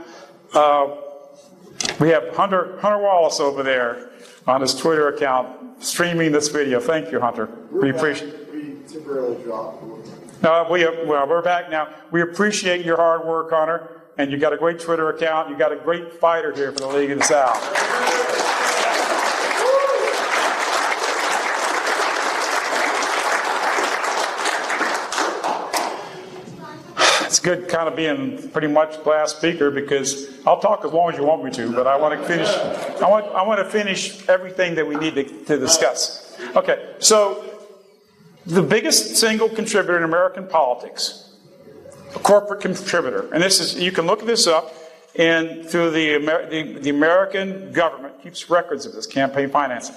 We have Hunter Wallace over there on his Twitter account streaming this video. Thank you, Hunter. We appreciate it. We temporarily dropped. We're back now. We appreciate your hard work, Hunter. And you got a great Twitter account. You got a great fighter here for the League of the South. It's good kind of being pretty much last speaker because I'll talk as long as you want me to, but I want to finish. I want to finish everything that we need to discuss. Okay, so the biggest single contributor in American politics, a corporate contributor, and this is, you can look this up, and through the American government keeps records of this campaign financing.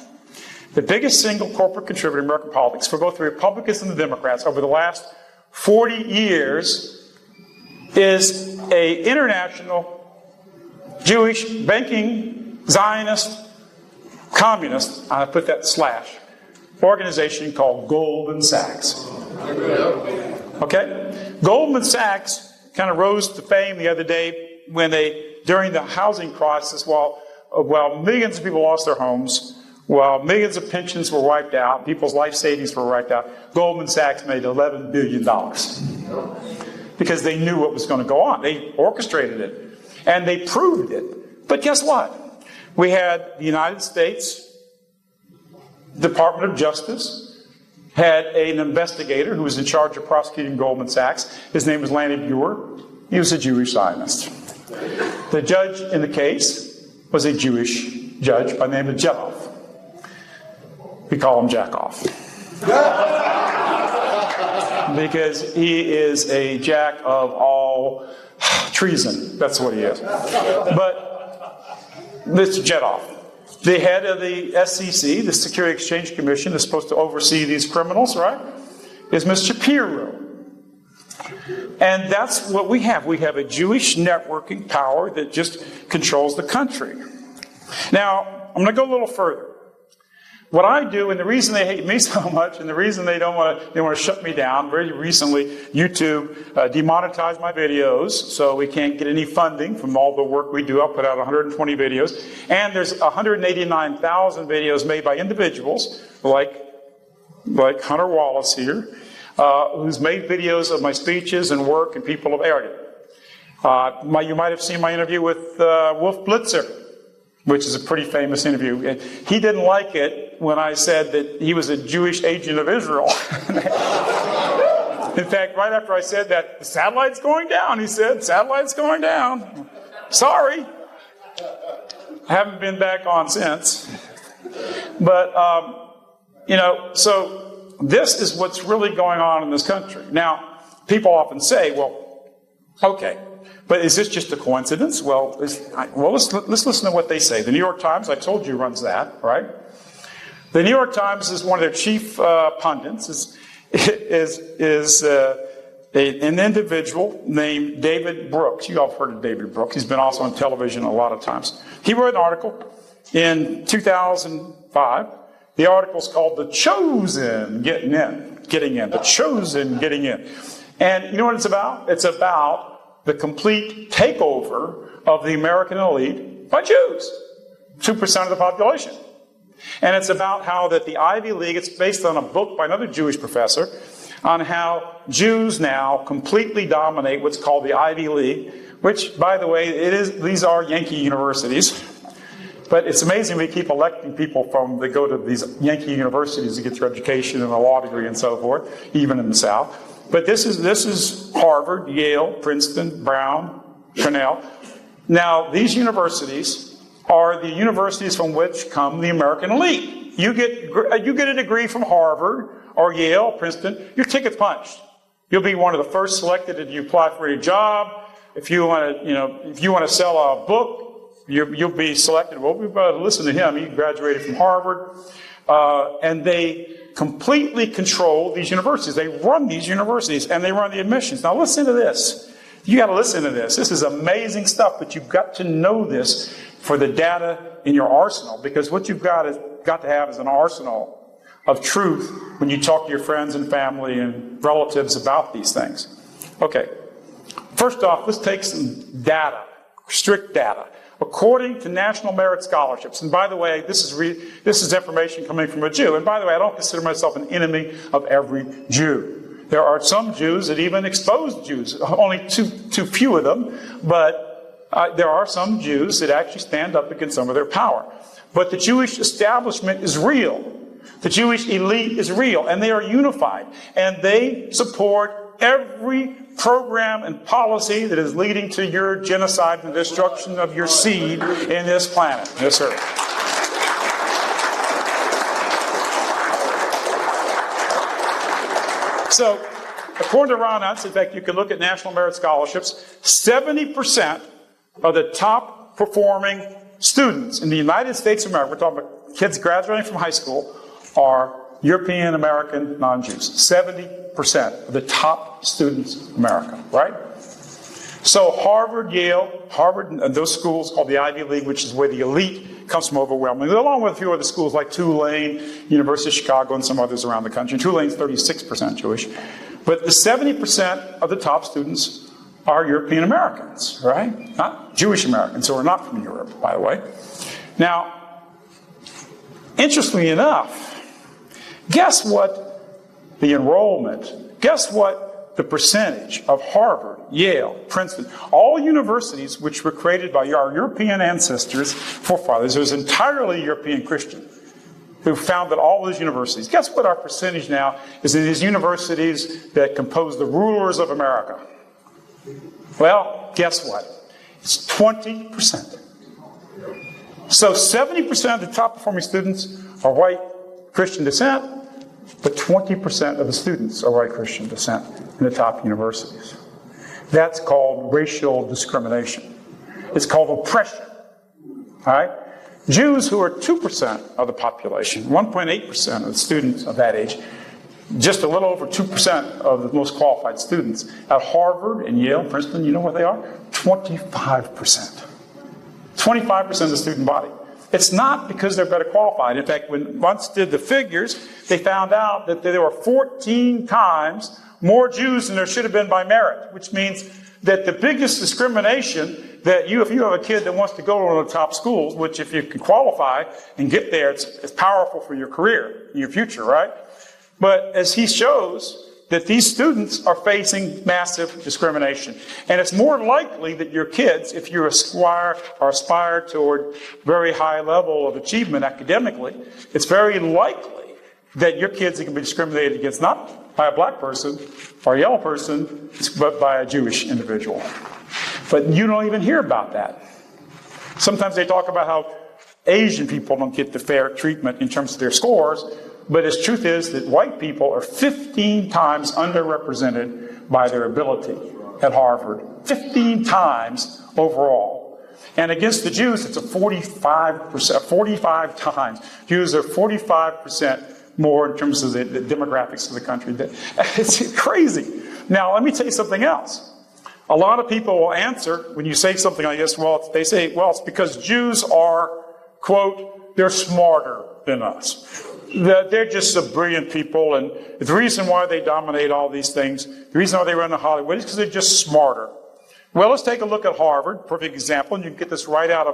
The biggest single corporate contributor in American politics for both the Republicans and the Democrats over the last 40 years is an international Jewish banking Zionist communist, I put that slash, organization called Goldman Sachs. Okay? Goldman Sachs kind of rose to fame the other day when during the housing crisis, while millions of people lost their homes, while millions of pensions were wiped out, people's life savings were wiped out, Goldman Sachs made $11 billion. Because they knew what was going to go on. They orchestrated it. And they proved it. But guess what? We had the United States Department of Justice had an investigator who was in charge of prosecuting Goldman Sachs. His name was Lanny Buer. He was a Jewish Zionist. The judge in the case was a Jewish judge by the name of Jetoff. We call him Jackoff. Because he is a jack of all treason. That's what he is. But Mr. Jetoff, the head of the SEC, the Security Exchange Commission, is supposed to oversee these criminals, right? Is Mr. Shapiro. And that's what we have. We have a Jewish networking power that just controls the country. Now, I'm going to go a little further. What I do, and the reason they hate me so much, and the reason they want to shut me down, very recently, YouTube demonetized my videos, so we can't get any funding from all the work we do. I'll put out 120 videos. And there's 189,000 videos made by individuals, like Hunter Wallace here, who's made videos of my speeches and work, and people have aired it. You might have seen my interview with Wolf Blitzer, which is a pretty famous interview. And he didn't like it when I said that he was a Jewish agent of Israel. In fact, right after I said that, the satellite's going down, he said. Satellite's going down. Sorry. I haven't been back on since. But, so this is what's really going on in this country. Now, people often say, well, okay, but is this just a coincidence? Well, let's listen to what they say. The New York Times, I told you, runs that, right? The New York Times is one of their chief pundits, is an individual named David Brooks. You all have heard of David Brooks. He's been also on television a lot of times. He wrote an article in 2005. The article is called "The Chosen Getting In." The Chosen Getting In. And you know what it's about? It's about the complete takeover of the American elite by Jews, 2% of the population. And it's about how that the Ivy League, it's based on a book by another Jewish professor, on how Jews now completely dominate what's called the Ivy League, which, by the way, these are Yankee universities. But it's amazing we keep electing people that go to these Yankee universities to get their education and a law degree and so forth, even in the South. But this is Harvard, Yale, Princeton, Brown, Cornell. Now, these universities are the universities from which come the American elite. You get a degree from Harvard or Yale, Princeton, your ticket's punched. You'll be one of the first selected if you apply for a job. If you want to sell a book, you'll be selected. Well, we've got to listen to him. He graduated from Harvard. And they completely control these universities. They run these universities, and they run the admissions. Now, listen to this. You got to listen to this. This is amazing stuff, but you've got to know this for the data in your arsenal, because what you've got to have is an arsenal of truth when you talk to your friends and family and relatives about these things. Okay. First off, let's take some data, strict data. According to national merit scholarships, and by the way, this is information coming from a Jew, and by the way, I don't consider myself an enemy of every Jew. There are some Jews that even expose Jews, only too few of them, but there are some Jews that actually stand up against some of their power. But the Jewish establishment is real. The Jewish elite is real, and they are unified, and they support every program and policy that is leading to your genocide and destruction of your seed in this planet, this earth. So, according to Ron Unz, in fact, you can look at national merit scholarships, 70% of the top performing students in the United States of America, we're talking about kids graduating from high school, are European American non-Jews. 70% of the top students in America, right? So Harvard, Yale, and those schools called the Ivy League, which is where the elite comes from overwhelmingly, along with a few other schools like Tulane, University of Chicago, and some others around the country. Tulane's 36% Jewish. But the 70% of the top students are European Americans, right? Not Jewish Americans, who are not from Europe, by the way. Now, interestingly enough, guess what guess what the percentage of Harvard, Yale, Princeton, all universities which were created by our European ancestors, forefathers, it was entirely European Christian, who founded all those universities. Guess what our percentage now is in these universities that compose the rulers of America? Well, guess what? It's 20%. So 70% of the top performing students are white Christian descent, but 20% of the students are white Christian descent in the top universities. That's called racial discrimination. It's called oppression. All right? Jews, who are 2% of the population, 1.8% of the students of that age, just a little over 2% of the most qualified students at Harvard and Yale, Princeton, you know what they are? 25%. 25% of the student body. It's not because they're better qualified. In fact, when Muntz did the figures, they found out that there were 14 times more Jews than there should have been by merit, which means that the biggest discrimination that if you have a kid that wants to go to one of the top schools, which if you can qualify and get there, it's powerful for your career, your future, right? But as he shows, that these students are facing massive discrimination. And it's more likely that your kids, if you aspire toward very high level of achievement academically, it's very likely that your kids are going to be discriminated against not by a black person or a yellow person, but by a Jewish individual. But you don't even hear about that. Sometimes they talk about how Asian people don't get the fair treatment in terms of their scores, but the truth is that white people are 15 times underrepresented by their ability at Harvard. 15 times overall. And against the Jews, it's a 45 times. Jews are 45% more in terms of the demographics of the country. It's crazy. Now, let me tell you something else. A lot of people will answer when you say something like this, they say, well, it's because Jews are, quote, they're smarter than us. They're just some brilliant people, and the reason why they dominate all these things, the reason why they run to Hollywood is because they're just smarter. Well, let's take a look at Harvard, perfect example, and you can get this right out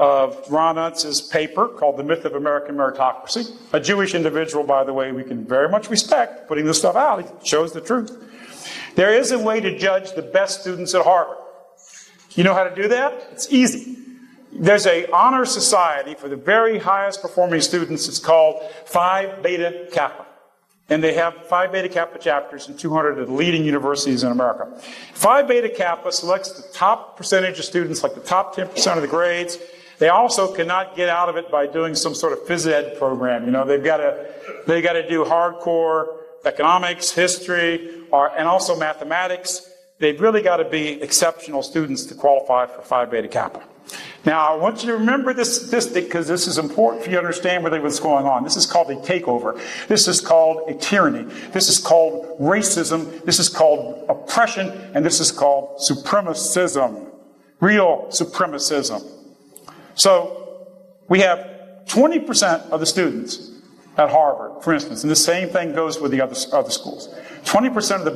of Ron Untz's paper called The Myth of American Meritocracy. A Jewish individual, by the way, we can very much respect putting this stuff out. It shows the truth. There is a way to judge the best students at Harvard. You know how to do that? It's easy. There's an honor society for the very highest performing students. It's called Phi Beta Kappa. And they have Phi Beta Kappa chapters in 200 of the leading universities in America. Phi Beta Kappa selects the top percentage of students, like the top 10% of the grades. They also cannot get out of it by doing some sort of phys ed program. You know, they've got to do hardcore economics, history, and also mathematics. They've really got to be exceptional students to qualify for Phi Beta Kappa. Now, I want you to remember this statistic because this is important for you to understand really what's going on. This is called a takeover. This is called a tyranny. This is called racism. This is called oppression. And this is called supremacism. Real supremacism. So, we have 20% of the students at Harvard, for instance, and the same thing goes with the other schools. 20%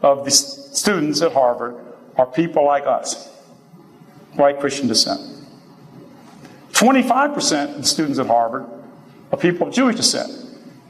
of the students at Harvard are people like us. White Christian descent. 25% of the students at Harvard are people of Jewish descent.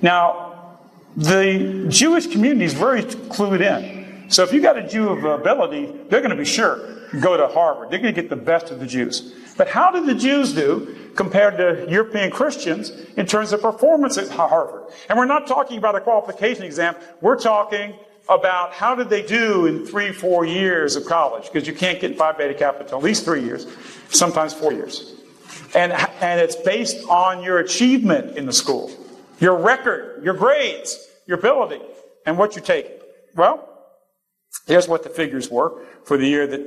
Now, the Jewish community is very clued in. So if you got a Jew of ability, they're going to be sure to go to Harvard. They're going to get the best of the Jews. But how did the Jews do compared to European Christians in terms of performance at Harvard? And we're not talking about a qualification exam. We're talking about how did they do in 3-4 years of college, because you can't get Phi Beta Kappa until at least 3 years, sometimes 4 years. And it's based on your achievement in the school, your record, your grades, your ability, and what you take. Well, here's what the figures were for the year that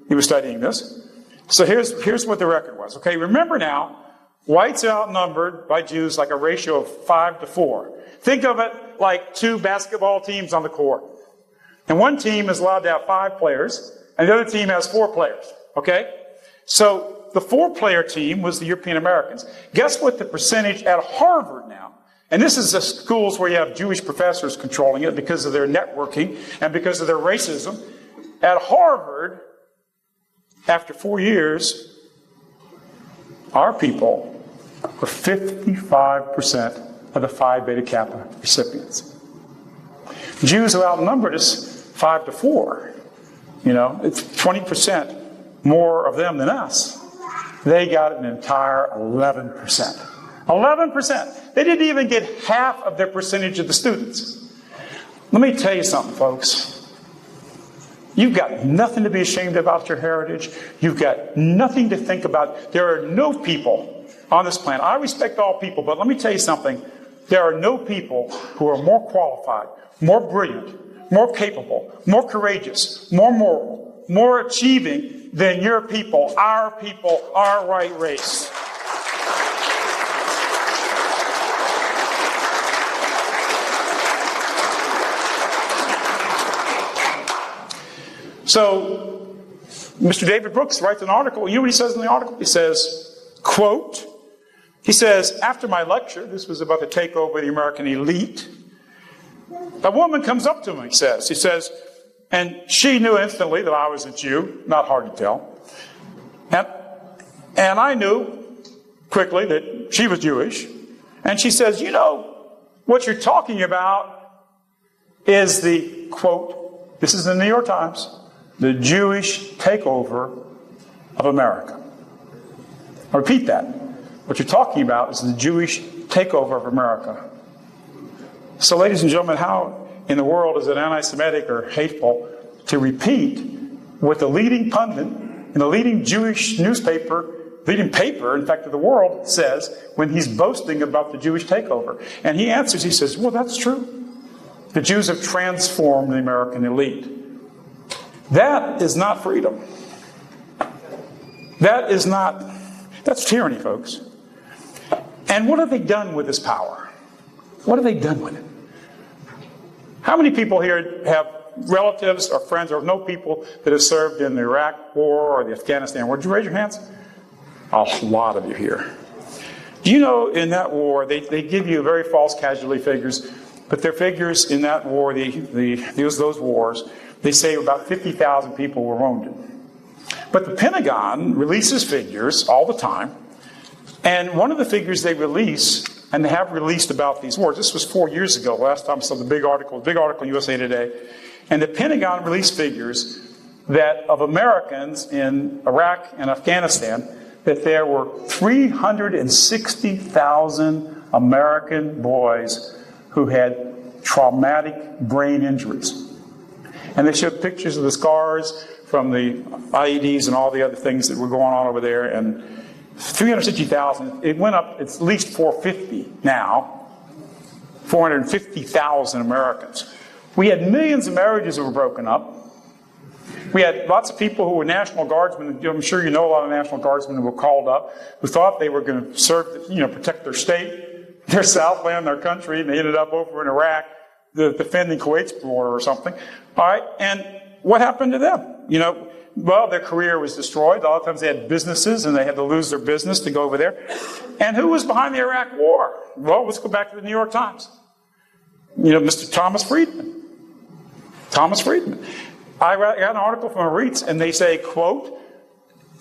he was studying this. So here's what the record was. Okay, remember now, whites are outnumbered by Jews like a ratio of 5 to 4. Think of it like 2 basketball teams on the court. And one team is allowed to have 5 players, and the other team has 4 players. Okay? So the 4-player team was the European Americans. Guess what the percentage at Harvard now? And this is the schools where you have Jewish professors controlling it because of their networking and because of their racism. At Harvard, after 4 years, our people were 55% of the Phi Beta Kappa recipients. Jews who outnumbered us 5 to 4. You know, it's 20% more of them than us. They got an entire 11%. 11%. They didn't even get half of their percentage of the students. Let me tell you something, folks. You've got nothing to be ashamed about your heritage. You've got nothing to think about. There are no people on this planet. I respect all people, but let me tell you something. There are no people who are more qualified, more brilliant, more capable, more courageous, more moral, more achieving than your people, our white race. So, Mr. David Brooks writes an article. You know what he says in the article? He says, quote, he says, after my lecture, this was about the takeover of the American elite, a woman comes up to me, he says, and she knew instantly that I was a Jew, not hard to tell. And I knew quickly that she was Jewish. And she says, you know, what you're talking about is the, quote, this is in the New York Times, the Jewish takeover of America. I repeat that. What you're talking about is the Jewish takeover of America. So, ladies and gentlemen, how in the world is it anti-Semitic or hateful to repeat what the leading pundit in the leading Jewish newspaper, leading paper, in fact, of the world, says when he's boasting about the Jewish takeover? And he answers, he says, well, that's true. The Jews have transformed the American elite. That is not freedom. That's tyranny, folks. And what have they done with this power? What have they done with it? How many people here have relatives or friends or know people that have served in the Iraq War or the Afghanistan War? Would you raise your hands? A lot of you here. Do you know in that war, they give you very false casualty figures, but their figures in that war, those wars, they say about 50,000 people were wounded. But the Pentagon releases figures all the time, and one of the figures they release, and they have released about these wars, this was 4 years ago, last time I saw the big article in USA Today, and the Pentagon released figures that of Americans in Iraq and Afghanistan, that there were 360,000 American boys who had traumatic brain injuries. And they showed pictures of the scars from the IEDs and all the other things that were going on over there. And 360,000, it went up, it's at least 450 now. 450,000 Americans. We had millions of marriages that were broken up. We had lots of people who were National Guardsmen. I'm sure you know a lot of National Guardsmen who were called up, who thought they were going to serve, protect their state, their Southland, their country, and they ended up over in Iraq, defending Kuwait's border or something. All right, and what happened to them? Well, their career was destroyed. A lot of times they had businesses and they had to lose their business to go over there. And who was behind the Iraq War? Well, let's go back to the New York Times. Mr. Thomas Friedman. Thomas Friedman. I got an article from a REITs, and they say, quote,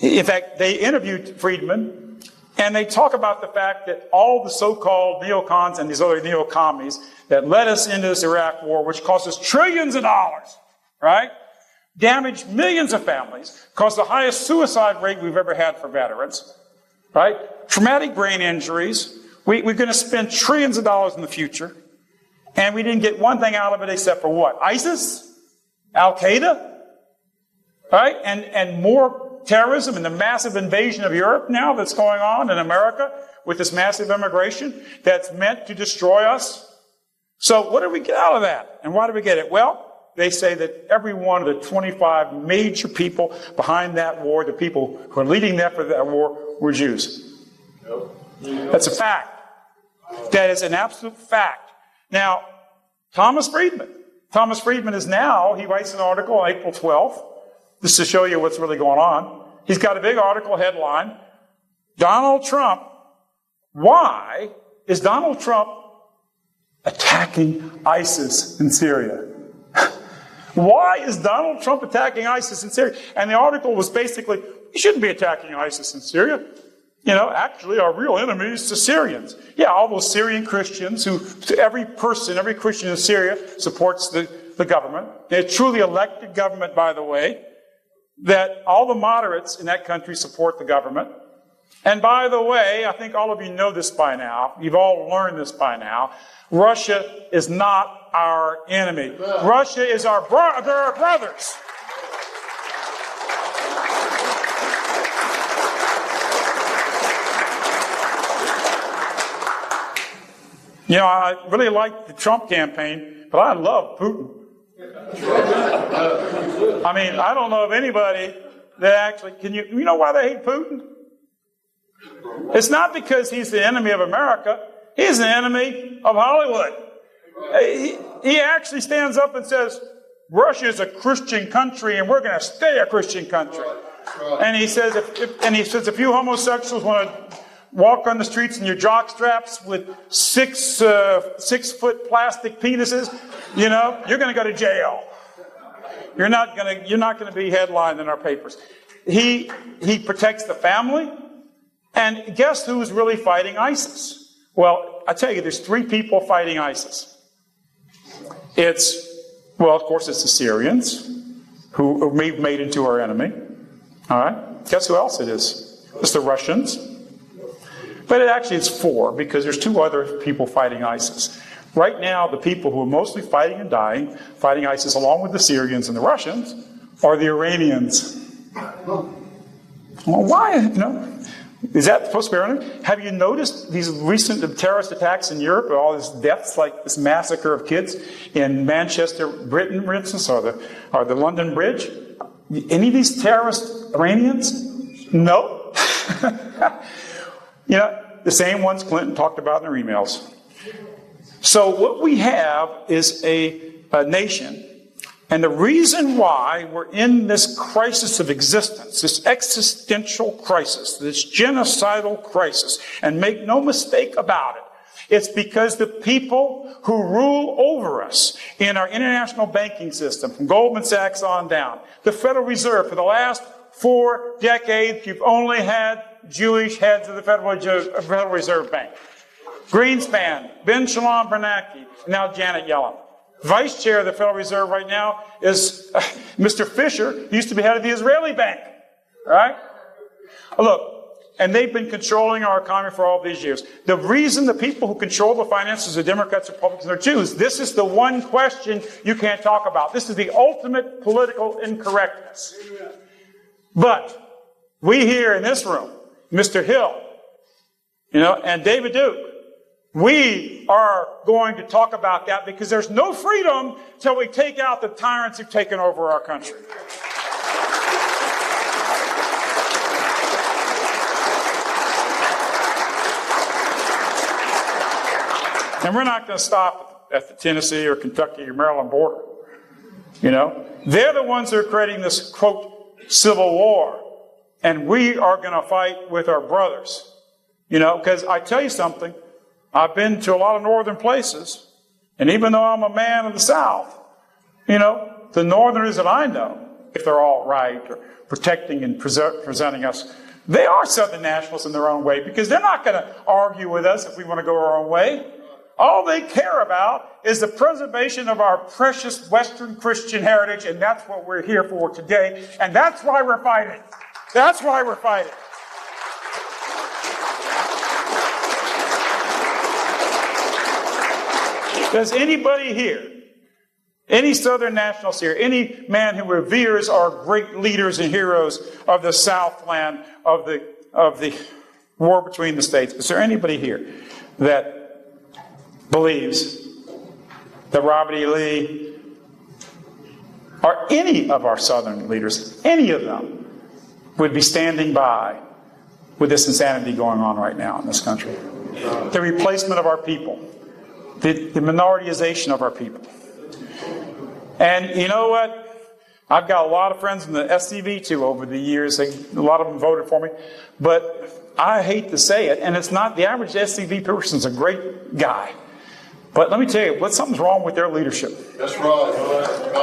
in fact, they interviewed Friedman, and they talk about the fact that all the so-called neocons and these other neocommies that led us into this Iraq war, which cost us trillions of dollars, right? Damaged millions of families, caused the highest suicide rate we've ever had for veterans, right? Traumatic brain injuries. We're going to spend trillions of dollars in the future, and we didn't get one thing out of it except for what? ISIS? Al-Qaeda? Right? And more terrorism and the massive invasion of Europe now that's going on in America with this massive immigration that's meant to destroy us. So what did we get out of that? And why did we get it? Well, they say that every one of the 25 major people behind that war, the people who are leading the effort of that war, were Jews. That's a fact. That is an absolute fact. Now, Thomas Friedman is now, he writes an article on April 12th, just to show you what's really going on. He's got a big article headline, Donald Trump, why is Donald Trump attacking ISIS in Syria? Why is Donald Trump attacking ISIS in Syria? And the article was basically, he shouldn't be attacking ISIS in Syria. Actually, our real enemy is the Syrians. Yeah, all those Syrian Christians every Christian in Syria supports the government. They're a truly elected government, by the way, that all the moderates in that country support the government. And by the way, I think all of you know this by now. You've all learned this by now. Russia is not our enemy. Russia is our brothers. I really like the Trump campaign, but I love Putin. I don't know of anybody that actually, you know why they hate Putin? It's not because he's the enemy of America. He's the enemy of Hollywood. He actually stands up and says, Russia is a Christian country and we're going to stay a Christian country. And he says, if you homosexuals want to walk on the streets in your jock straps with 6-foot plastic penises, you're going to go to jail. You're not going to be headlined in our papers. He protects the family. And guess who's really fighting ISIS? Well, I tell you, there's 3 people fighting ISIS. Of course, it's the Syrians, who we've made into our enemy. All right? Guess who else it is? It's the Russians. But it's 4, because there's 2 other people fighting ISIS. Right now, the people who are mostly fighting and dying, fighting ISIS along with the Syrians and the Russians, are the Iranians. Well, why? Is that supposed to be Iranian? Have you noticed these recent terrorist attacks in Europe, all these deaths, like this massacre of kids in Manchester, Britain, for instance, or the London Bridge? Any of these terrorists Iranians? No. The same ones Clinton talked about in her emails. So what we have is a nation And the reason why we're in this crisis of existence, this existential crisis, this genocidal crisis, and make no mistake about it, it's because the people who rule over us in our international banking system, from Goldman Sachs on down, the Federal Reserve, for the last 4 decades, you've only had Jewish heads of the Federal Reserve Bank. Greenspan, Ben Shalom Bernanke, now Janet Yellen. Vice chair of the Federal Reserve right now is Mr. Fisher, who used to be head of the Israeli bank. Right? Look, and they've been controlling our economy for all these years. The reason the people who control the finances are Democrats, Republicans, or Jews, this is the one question you can't talk about. This is the ultimate political incorrectness. But we here in this room, Mr. Hill, and David Duke, we are going to talk about that because there's no freedom till we take out the tyrants who've taken over our country. And we're not going to stop at the Tennessee or Kentucky or Maryland border. They're the ones that are creating this, quote, civil war. And we are going to fight with our brothers. Because I tell you something, I've been to a lot of northern places, and even though I'm a man of the South, the northerners that I know, if they're all right or protecting and presenting us, they are Southern nationalists in their own way because they're not going to argue with us if we want to go our own way. All they care about is the preservation of our precious Western Christian heritage, and that's what we're here for today, and that's why we're fighting. That's why we're fighting. Does anybody here, any Southern nationalists here, any man who reveres our great leaders and heroes of the Southland, of the war between the states, is there anybody here that believes that Robert E. Lee or any of our Southern leaders, any of them, would be standing by with this insanity going on right now in this country? The replacement of our people. The minoritization of our people. And you know what? I've got a lot of friends in the SCV too over the years. A lot of them voted for me. But I hate to say it, and it's not the average SCV person's a great guy. But let me tell you, something's wrong with their leadership. That's right.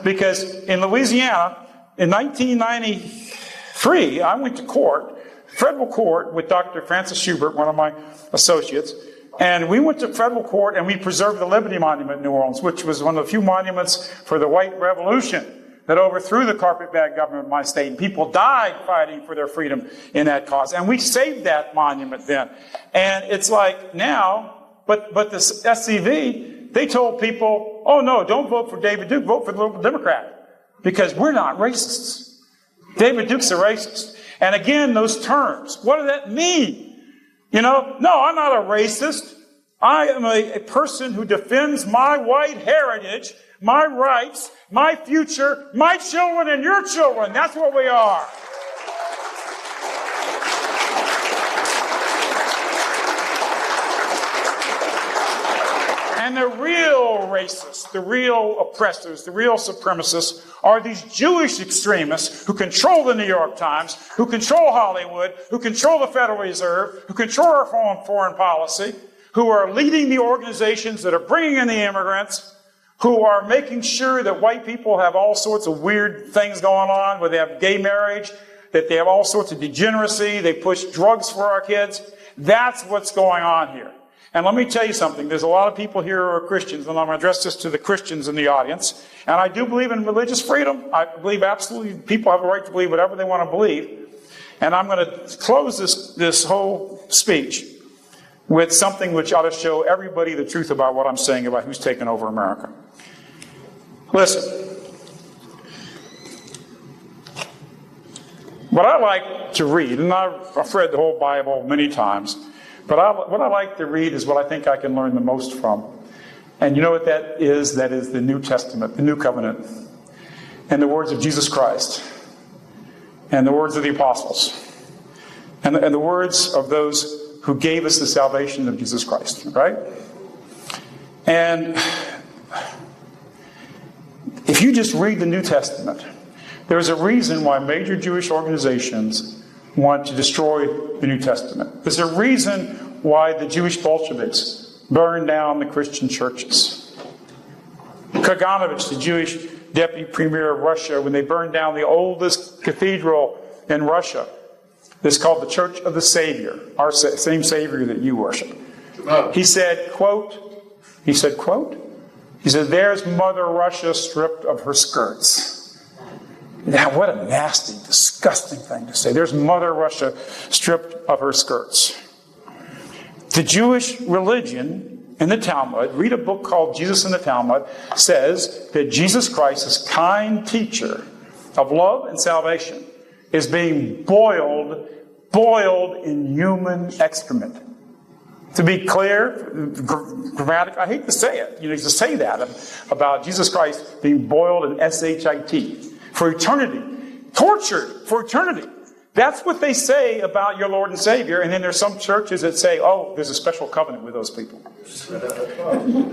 Because in Louisiana, in 1993, I went to court, federal court, with Dr. Francis Schubert, one of my associates. And we went to federal court and we preserved the Liberty Monument in New Orleans, which was one of the few monuments for the white revolution that overthrew the carpetbag government of my state. And people died fighting for their freedom in that cause. And we saved that monument then. And it's like now, but the SCV, they told people, oh no, don't vote for David Duke, vote for the local Democrat. Because we're not racists. David Duke's a racist. And again, those terms, what does that mean? No, I'm not a racist. I am a person who defends my white heritage, my rights, my future, my children and your children. That's what we are. And the real racists, the real oppressors, the real supremacists are these Jewish extremists who control the New York Times, who control Hollywood, who control the Federal Reserve, who control our foreign policy, who are leading the organizations that are bringing in the immigrants, who are making sure that white people have all sorts of weird things going on, where they have gay marriage, that they have all sorts of degeneracy, they push drugs for our kids. That's what's going on here. And let me tell you something. There's a lot of people here who are Christians, and I'm going to address this to the Christians in the audience. And I do believe in religious freedom. I believe absolutely people have a right to believe whatever they want to believe. And I'm going to close this whole speech with something which ought to show everybody the truth about what I'm saying about who's taken over America. Listen. What I like to read, and I've read the whole Bible many times, but what I like to read is what I think I can learn the most from. And you know what that is? That is the New Testament, the New Covenant, and the words of Jesus Christ, and the words of the apostles, and the words of those who gave us the salvation of Jesus Christ, right? And If you just read the New Testament, there's a reason why major Jewish organizations want to destroy the New Testament. There's a reason why the Jewish Bolsheviks burned down the Christian churches. Kaganovich, the Jewish deputy premier of Russia, when they burned down the oldest cathedral in Russia, it's called the Church of the Savior, our same Savior that you worship. He said, quote, there's Mother Russia stripped of her skirts. Now, what a nasty, disgusting thing to say. There's Mother Russia stripped of her skirts. The Jewish religion in the Talmud, read a book called Jesus in the Talmud, says that Jesus Christ, this kind teacher of love and salvation, is being boiled in human excrement. To be clear, grammatic, I hate to say it, to say that about Jesus Christ being boiled in shit for eternity, tortured for eternity. That's what they say about your Lord and Savior, and then there's some churches that say, oh, there's a special covenant with those people.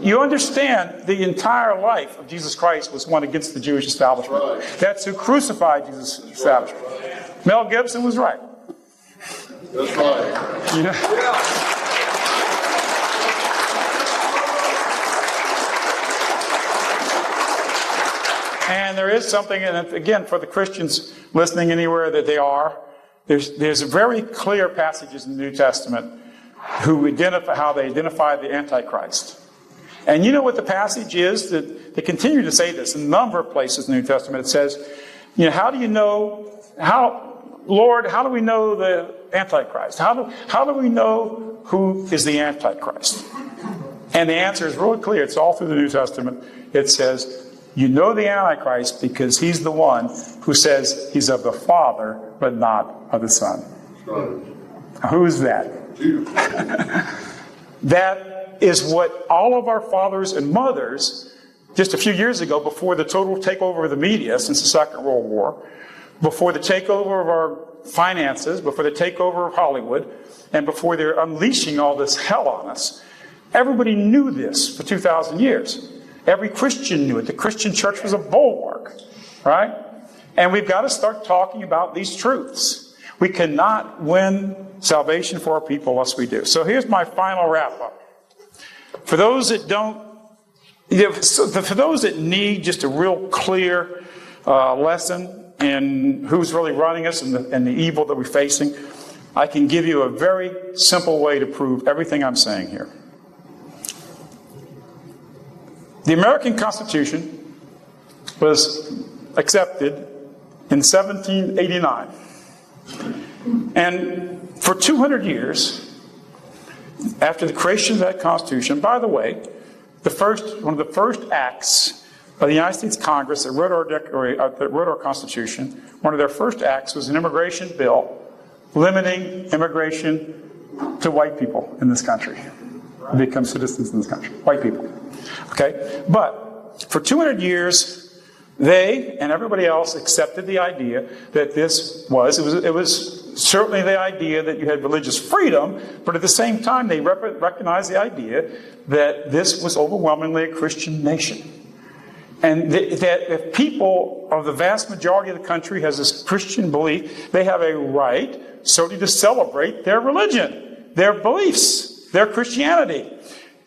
You understand the entire life of Jesus Christ was one against the Jewish establishment. That's who crucified Jesus' establishment. Mel Gibson was right. That's right. And there is something, and again, for the Christians listening anywhere that they are, there's very clear passages in the New Testament how they identify the Antichrist. And you know what the passage is? That they continue to say this in a number of places in the New Testament. It says, how do we know the Antichrist? How do we know who is the Antichrist? And the answer is really clear. It's all through the New Testament. It says, you know the Antichrist because he's the one who says he's of the Father, but not of the Son. Right. Who is that? That is what all of our fathers and mothers, just a few years ago, before the total takeover of the media since the Second World War, before the takeover of our finances, before the takeover of Hollywood, and before they're unleashing all this hell on us, everybody knew this for 2,000 years. Every Christian knew it. The Christian church was a bulwark, right? And we've got to start talking about these truths. We cannot win salvation for our people unless we do. So here's my final wrap-up. For those that for those that need just a real clear lesson in who's really running us and the evil that we're facing, I can give you a very simple way to prove everything I'm saying here. The American Constitution was accepted in 1789. And for 200 years, after the creation of that Constitution, by the way, one of the first acts of the United States Congress that wrote our Constitution, one of their first acts was an immigration bill limiting immigration to white people in this country. Become citizens in this country. White people. Okay? But for 200 years, they and everybody else accepted the idea that it was certainly the idea that you had religious freedom, but at the same time they recognized the idea that this was overwhelmingly a Christian nation. And that if people of the vast majority of the country has this Christian belief, they have a right certainly to celebrate their religion, their beliefs, their Christianity.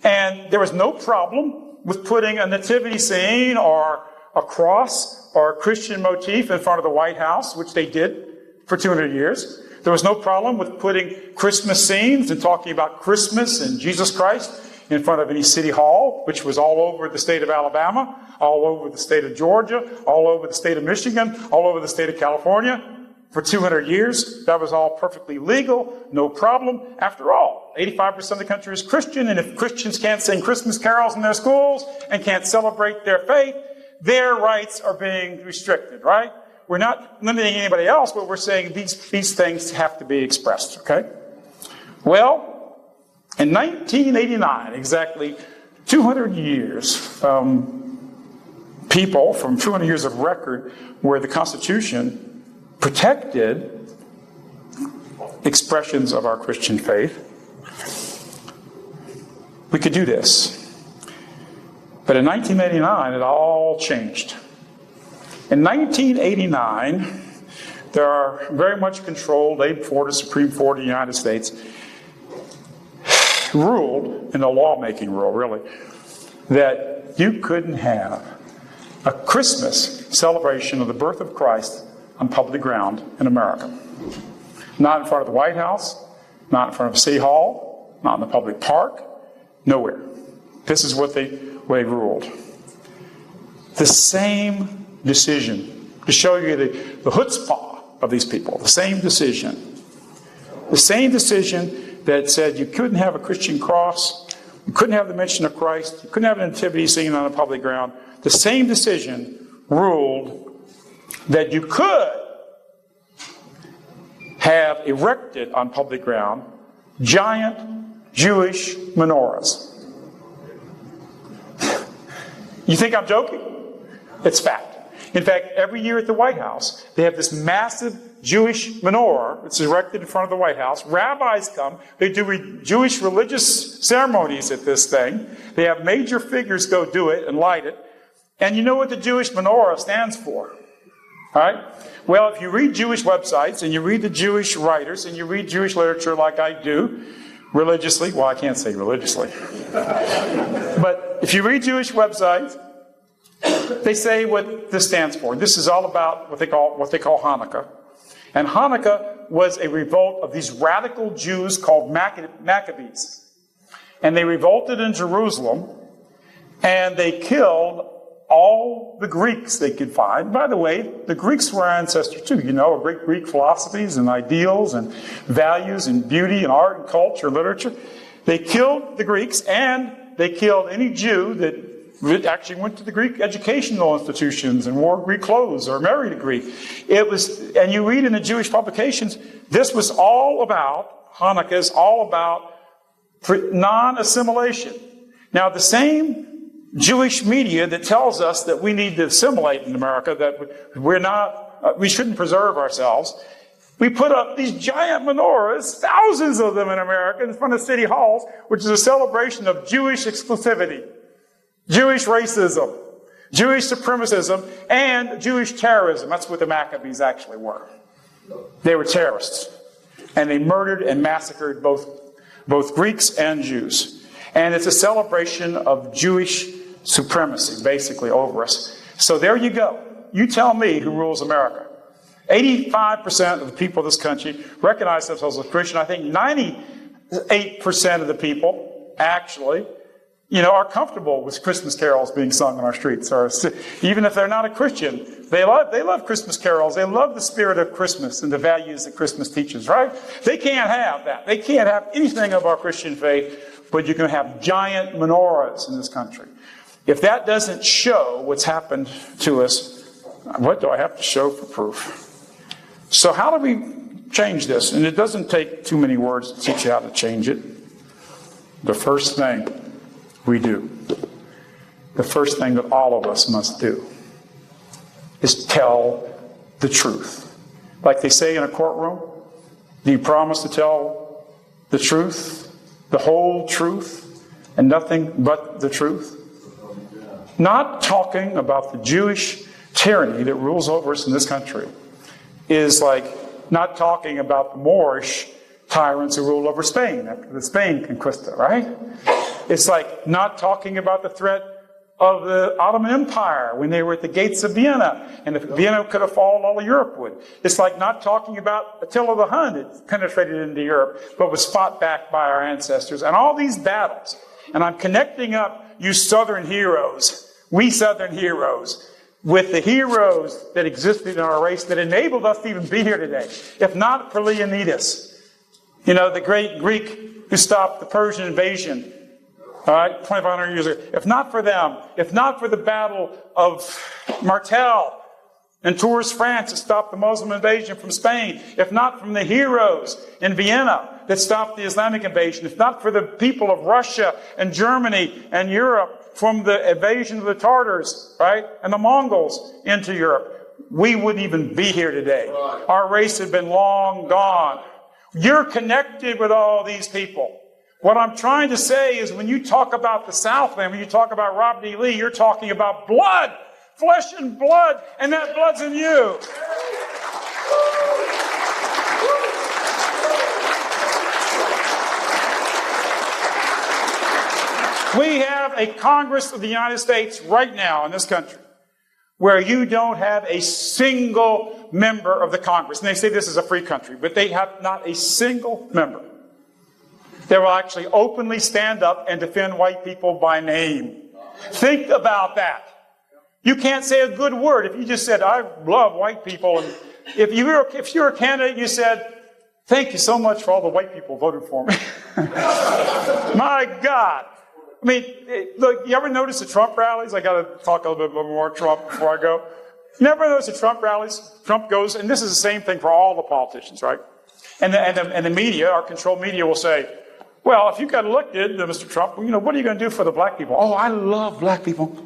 And there was no problem with putting a nativity scene or a cross or a Christian motif in front of the White House, which they did for 200 years. There was no problem with putting Christmas scenes and talking about Christmas and Jesus Christ in front of any city hall, which was all over the state of Alabama, all over the state of Georgia, all over the state of Michigan, all over the state of California. For 200 years, that was all perfectly legal, no problem. After all, 85% of the country is Christian, and if Christians can't sing Christmas carols in their schools and can't celebrate their faith, their rights are being restricted, right? We're not limiting anybody else, but we're saying these things have to be expressed, okay? Well, in 1989, exactly 200 years, people from 200 years of record where the Constitution protected expressions of our Christian faith, we could do this. But in 1989, it all changed. In 1989, there are very much controlled, day before the Supreme Court of the United States ruled, in the lawmaking rule really, that you couldn't have a Christmas celebration of the birth of Christ on public ground in America. Not in front of the White House, not in front of City Hall, not in the public park, nowhere. This is what they ruled. The same decision, to show you the chutzpah of these people, the same decision. The same decision that said you couldn't have a Christian cross, you couldn't have the mention of Christ, you couldn't have an nativity singing on a public ground. The same decision ruled that you could have erected on public ground giant Jewish menorahs. You think I'm joking? It's fact. In fact, every year at the White House, they have this massive Jewish menorah that's erected in front of the White House. Rabbis come. They do Jewish religious ceremonies at this thing. They have major figures go do it and light it. And you know what the Jewish menorah stands for? All right? Well, if you read Jewish websites and you read the Jewish writers and you read Jewish literature like I do, religiously, well, I can't say religiously. But if you read Jewish websites, they say what this stands for. This is all about what they call Hanukkah. And Hanukkah was a revolt of these radical Jews called Maccabees. And they revolted in Jerusalem, and they killed all the Greeks they could find. By the way, the Greeks were our ancestors too. You know, Greek philosophies and ideals and values and beauty and art and culture and literature. They killed the Greeks, and they killed any Jew that actually went to the Greek educational institutions and wore Greek clothes or married a Greek. And you read in the Jewish publications, this was all about, Hanukkah is all about non-assimilation. Now, the same Jewish media that tells us that we need to assimilate in America, that we shouldn't preserve ourselves, we put up these giant menorahs, thousands of them in America, in front of city halls, which is a celebration of Jewish exclusivity, Jewish racism, Jewish supremacism, and Jewish terrorism. That's what the Maccabees actually were. They were terrorists. And they murdered and massacred both Greeks and Jews. And it's a celebration of Jewish supremacy, basically, over us. So there you go. You tell me who rules America. 85% of the people of this country recognize themselves as Christian. I think 98% of the people actually, are comfortable with Christmas carols being sung on our streets. Or even if they're not a Christian, they love Christmas carols. They love the spirit of Christmas and the values that Christmas teaches, right? They can't have that. They can't have anything of our Christian faith, but you can have giant menorahs in this country. If that doesn't show what's happened to us, what do I have to show for proof? So how do we change this? And it doesn't take too many words to teach you how to change it. The first thing we do, the first thing that all of us must do, is tell the truth. Like they say in a courtroom, do you promise to tell the truth, the whole truth, and nothing but the truth? Not talking about the Jewish tyranny that rules over us in this country is like not talking about the Moorish tyrants who ruled over Spain after the Spain conquista, right? It's like not talking about the threat of the Ottoman Empire when they were at the gates of Vienna, and if Vienna could have fallen, all of Europe would. It's like not talking about Attila the Hun that penetrated into Europe, but was fought back by our ancestors, and all these battles. And I'm connecting up you Southern heroes, we Southern heroes, with the heroes that existed in our race that enabled us to even be here today. If not for Leonidas, the great Greek who stopped the Persian invasion, 2,500 years ago. If not for them, if not for the battle of Martel in Tours, France, that stopped the Muslim invasion from Spain, if not from the heroes in Vienna that stopped the Islamic invasion, if not for the people of Russia and Germany and Europe from the invasion of the Tartars, right, and the Mongols into Europe, we wouldn't even be here today. Our race had been long gone. You're connected with all these people. What I'm trying to say is when you talk about the South, man, when you talk about Robert E. Lee, you're talking about blood, flesh and blood, and that blood's in you. We have a Congress of the United States right now in this country where you don't have a single member of the Congress. And they say this is a free country, but they have not a single member that will actually openly stand up and defend white people by name. Think about that. You can't say a good word. If you just said, I love white people, and if you're a candidate, you said, thank you so much for all the white people who voted for me. My God. I mean, look, you ever notice the Trump rallies? I got to talk a little bit more Trump before I go. You never notice the Trump rallies? Trump goes, and this is the same thing for all the politicians, right? And the media, our controlled media, will say, well, if you got elected, Mr. Trump, what are you going to do for the black people? Oh, I love black people.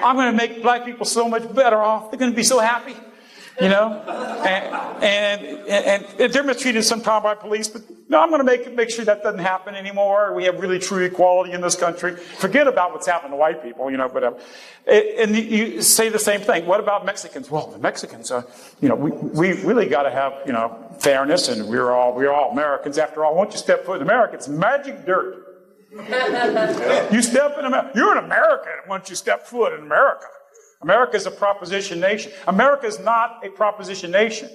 I'm going to make black people so much better off. They're going to be so happy. And they're mistreated sometimes by police, but no, I'm going to make sure that doesn't happen anymore. We have really true equality in this country. Forget about what's happened to white people, but and you say the same thing. What about Mexicans? Well, the Mexicans, we really got to have, fairness, and we're all Americans after all. Once you step foot in America, it's magic dirt. You step in America, you're an American once you step foot in America. America is a proposition nation. America is not a proposition nation.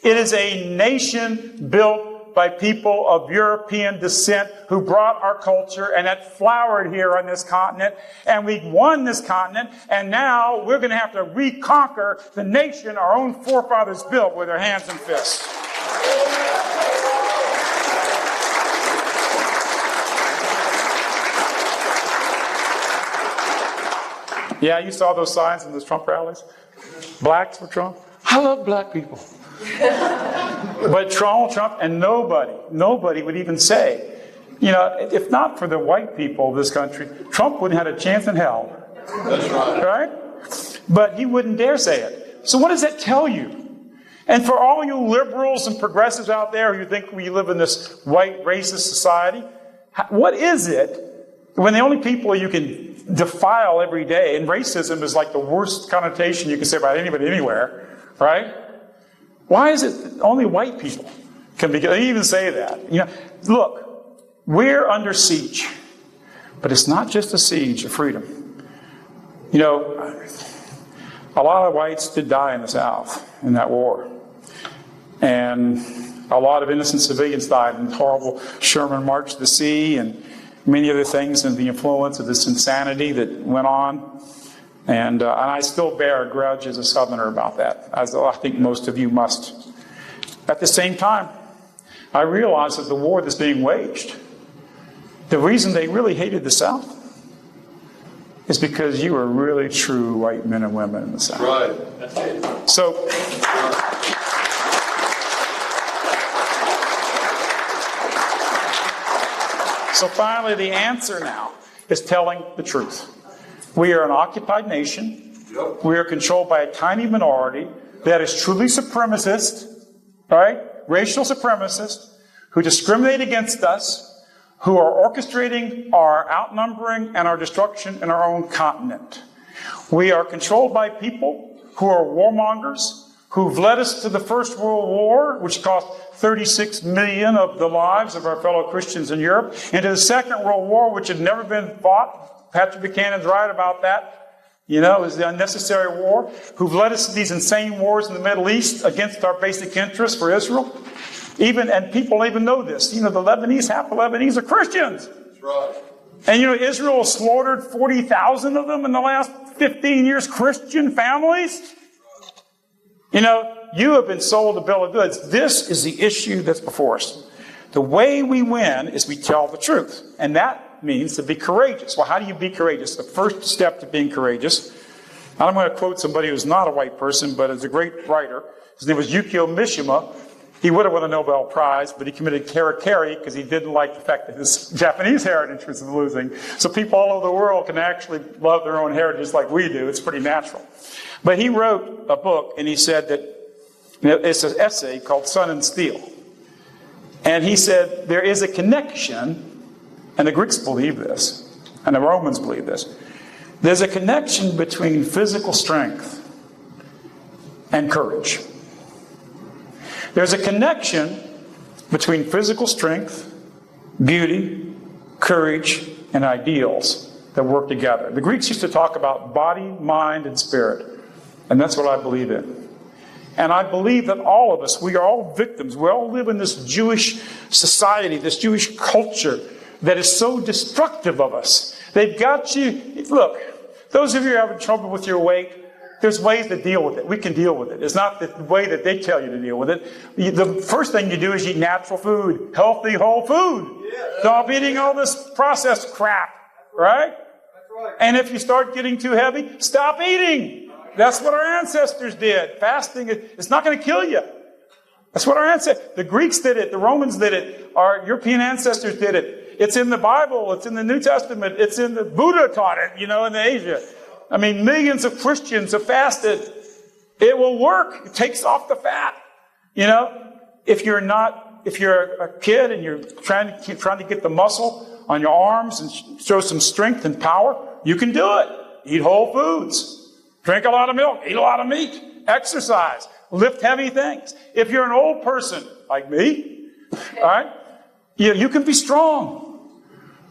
It is a nation built by people of European descent who brought our culture, and that flowered here on this continent. And we won this continent, and now we're going to have to reconquer the nation our own forefathers built with their hands and fists. Yeah, you saw those signs in those Trump rallies? Blacks for Trump? I love black people. But Trump, and nobody would even say, if not for the white people of this country, Trump wouldn't have had a chance in hell. That's right. Right? But he wouldn't dare say it. So what does that tell you? And for all you liberals and progressives out there who think we live in this white racist society, what is it when the only people you can defile every day, and racism is like the worst connotation you can say about anybody anywhere, right? Why is it that only white people can be? They even say that. Look, we're under siege, but it's not just a siege of freedom. A lot of whites did die in the South in that war, and a lot of innocent civilians died in the horrible Sherman March to the Sea, and many other things, and the influence of this insanity that went on. And I still bear a grudge as a Southerner about that, as I think most of you must. At the same time, I realize that the war that's being waged, the reason they really hated the South is because you were really true white men and women in the South. Right. That's it. So finally, the answer now is telling the truth. We are an occupied nation. Yep. We are controlled by a tiny minority that is truly supremacist, right? Racial supremacist, who discriminate against us, who are orchestrating our outnumbering and our destruction in our own continent. We are controlled by people who are warmongers, who've led us to the First World War, which cost 36 million of the lives of our fellow Christians in Europe, and to the Second World War, which had never been fought. Patrick Buchanan's right about that. It was the unnecessary war, who've led us to these insane wars in the Middle East against our basic interests for Israel. And people even know this. The Lebanese, half the Lebanese are Christians. That's right. And Israel slaughtered 40,000 of them in the last 15 years, Christian families. You have been sold a bill of goods. This is the issue that's before us. The way we win is we tell the truth. And that means to be courageous. Well, how do you be courageous? The first step to being courageous, and I'm going to quote somebody who's not a white person, but is a great writer. His name was Yukio Mishima. He would have won a Nobel Prize, but he committed harakiri because he didn't like the fact that his Japanese heritage was losing. So people all over the world can actually love their own heritage like we do. It's pretty natural. But he wrote a book, and he said that it's an essay called Sun and Steel. And he said there is a connection, and the Greeks believe this, and the Romans believe this. There's a connection between physical strength and courage. There's a connection between physical strength, beauty, courage, and ideals that work together. The Greeks used to talk about body, mind, and spirit. And that's what I believe in. And I believe that all of us, we are all victims. We all live in this Jewish society, this Jewish culture that is so destructive of us. They've got you. Look, those of you who are having trouble with your weight, there's ways to deal with it. We can deal with it. It's not the way that they tell you to deal with it. The first thing you do is eat natural food, healthy, whole food. Stop eating all this processed crap, right? And if you start getting too heavy, stop eating. That's what our ancestors did. Fasting, it's not going to kill you. That's what our ancestors, the Greeks did it, the Romans did it, our European ancestors did it. It's in the Bible, it's in the New Testament, it's in the Buddha taught it, in Asia. I mean, millions of Christians have fasted. It will work. It takes off the fat. If you're a kid and you're trying to get the muscle on your arms and show some strength and power, you can do it. Eat whole foods. Drink a lot of milk. Eat a lot of meat. Exercise. Lift heavy things. If you're an old person like me, all right, you can be strong.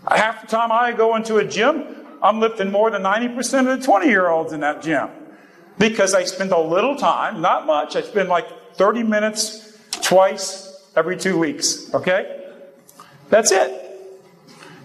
Half the time I go into a gym, I'm lifting more than 90% of the 20-year-olds in that gym. Because I spend a little time, not much. I spend like 30 minutes twice every 2 weeks. Okay? That's it.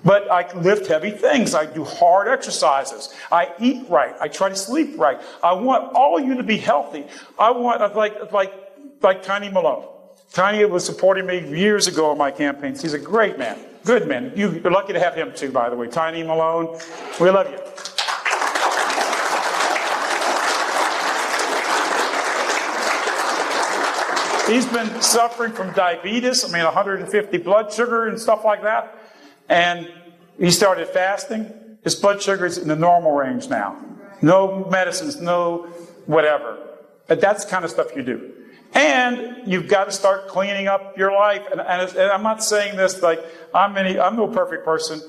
But I lift heavy things. I do hard exercises. I eat right. I try to sleep right. I want all of you to be healthy. I want, like Tiny Malone. Tiny was supporting me years ago in my campaigns. He's a great man. Good man. You're lucky to have him too, by the way. Tiny Malone. We love you. He's been suffering from diabetes, 150 blood sugar and stuff like that. And he started fasting. His blood sugar is in the normal range now. No medicines, no whatever. But that's the kind of stuff you do. And you've got to start cleaning up your life. And I'm not saying this like I'm no perfect person.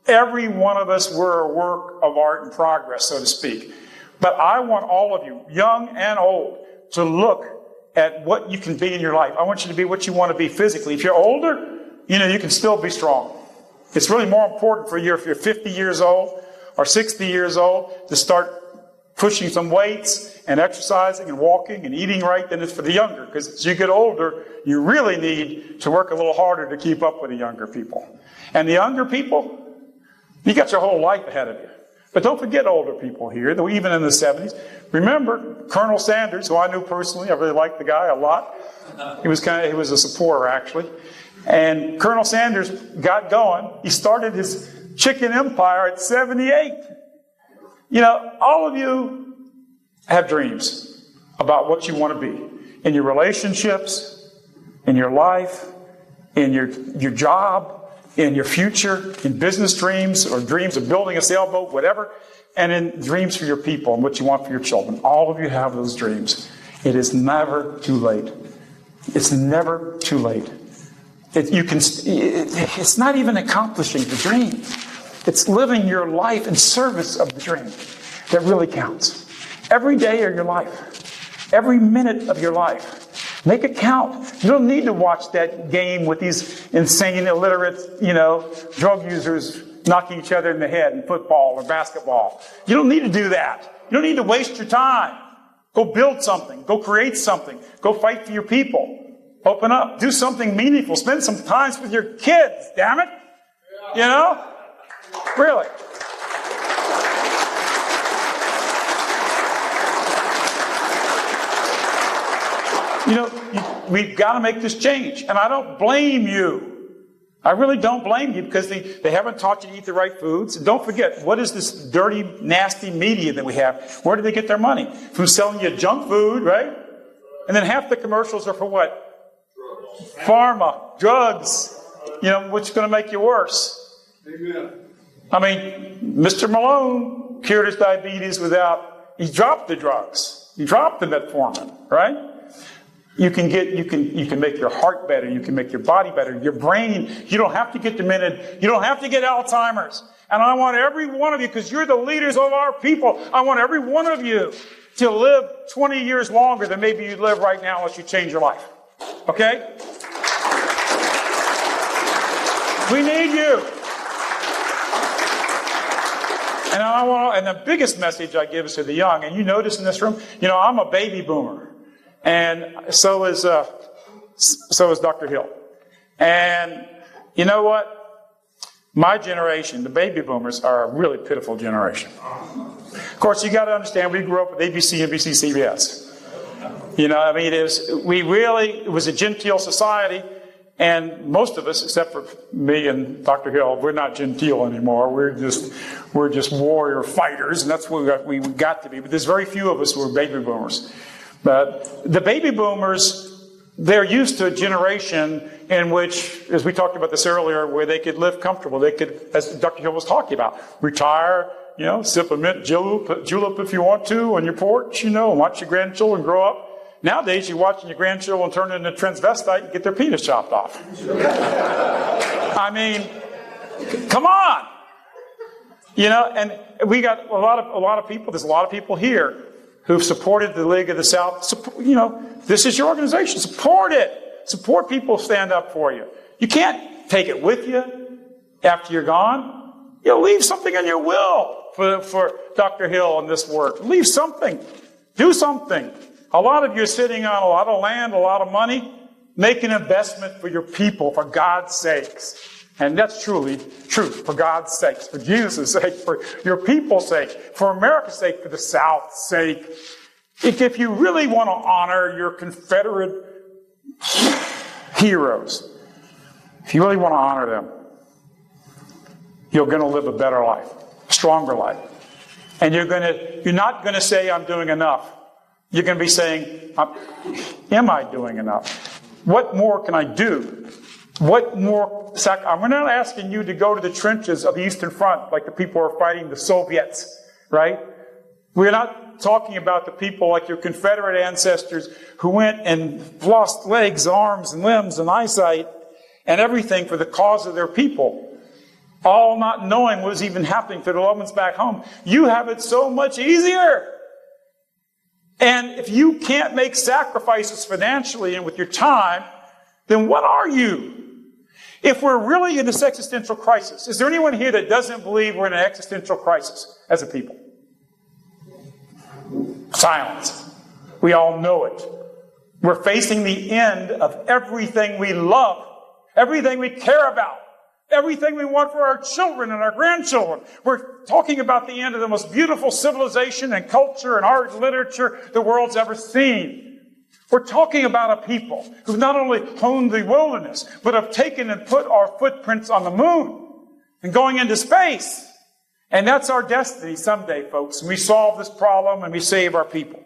Every one of us, we're a work of art in progress, so to speak. But I want all of you, young and old, to look at what you can be in your life. I want you to be what you want to be physically. If you're older, you can still be strong. It's really more important for you if you're 50 years old or 60 years old to start pushing some weights and exercising and walking and eating right than it's for the younger. Because as you get older, you really need to work a little harder to keep up with the younger people. And the younger people, you got your whole life ahead of you. But don't forget older people here, though even in the 70s. Remember Colonel Sanders, who I knew personally. I really liked the guy a lot. He was a supporter, actually. And Colonel Sanders got going. He started his chicken empire at 78. All of you have dreams about what you want to be in your relationships, in your life, in your job, in your future, in business dreams or dreams of building a sailboat, whatever, and in dreams for your people and what you want for your children. All of you have those dreams. It is never too late. It's never too late. It's not even accomplishing the dream. It's living your life in service of the dream that really counts. Every day of your life, every minute of your life, make it count. You don't need to watch that game with these insane, illiterate, drug users knocking each other in the head in football or basketball. You don't need to do that. You don't need to waste your time. Go build something. Go create something. Go fight for your people. Open up. Do something meaningful. Spend some time with your kids, damn it. Really. We've got to make this change. And I don't blame you. I really don't blame you because they haven't taught you to eat the right foods. And don't forget, what is this dirty, nasty media that we have? Where do they get their money? From selling you junk food, right? And then half the commercials are for what? Pharma, drugs, which is going to make you worse. Amen. Mr. Malone cured his diabetes he dropped the drugs. He dropped the metformin, right? You can make your heart better. You can make your body better. Your brain, you don't have to get demented. You don't have to get Alzheimer's. And I want every one of you, because you're the leaders of our people, I want every one of you to live 20 years longer than maybe you live right now unless you change your life. Okay? We need you. And the biggest message I give is to the young. And you notice in this room, I'm a baby boomer. And so is Dr. Hill. And you know what? My generation, the baby boomers, are a really pitiful generation. Of course, you got to understand, we grew up with ABC, NBC, CBS. It was a genteel society, and most of us, except for me and Dr. Hill, we're not genteel anymore. We're just warrior fighters, and that's what we got to be. But there's very few of us who are baby boomers. But the baby boomers, they're used to a generation in which, as we talked about this earlier, where they could live comfortable. They could, as Dr. Hill was talking about, retire, sip a mint julep if you want to on your porch, and watch your grandchildren grow up. Nowadays, you're watching your grandchildren turn into transvestite and get their penis chopped off. I mean, come on. And we got a lot of people. There's a lot of people here who've supported the League of the South. This is your organization. Support it. Support people who stand up for you. You can't take it with you after you're gone. Leave something in your will for Dr. Hill and this work. Leave something. Do something. A lot of you are sitting on a lot of land, a lot of money. Make an investment for your people, for God's sakes. And that's truly true, for God's sakes, for Jesus' sake, for your people's sake, for America's sake, for the South's sake. If you really want to honor your Confederate heroes, if you really want to honor them, you're going to live a better life, a stronger life. And you're not going to say, I'm doing enough. You're going to be saying, am I doing enough? What more can I do? What more? I'm not asking you to go to the trenches of the Eastern Front like the people who are fighting the Soviets, right? We're not talking about the people like your Confederate ancestors who went and lost legs, arms, and limbs, and eyesight, and everything for the cause of their people, all not knowing what was even happening to their loved ones back home. You have it so much easier. And if you can't make sacrifices financially and with your time, then what are you? If we're really in this existential crisis, is there anyone here that doesn't believe we're in an existential crisis as a people? Silence. We all know it. We're facing the end of everything we love, everything we care about, everything we want for our children and our grandchildren. We're talking about the end of the most beautiful civilization and culture and art and literature the world's ever seen. We're talking about a people who've not only honed the wilderness, but have taken and put our footprints on the moon and going into space. And that's our destiny someday, folks. We solve this problem and we save our people.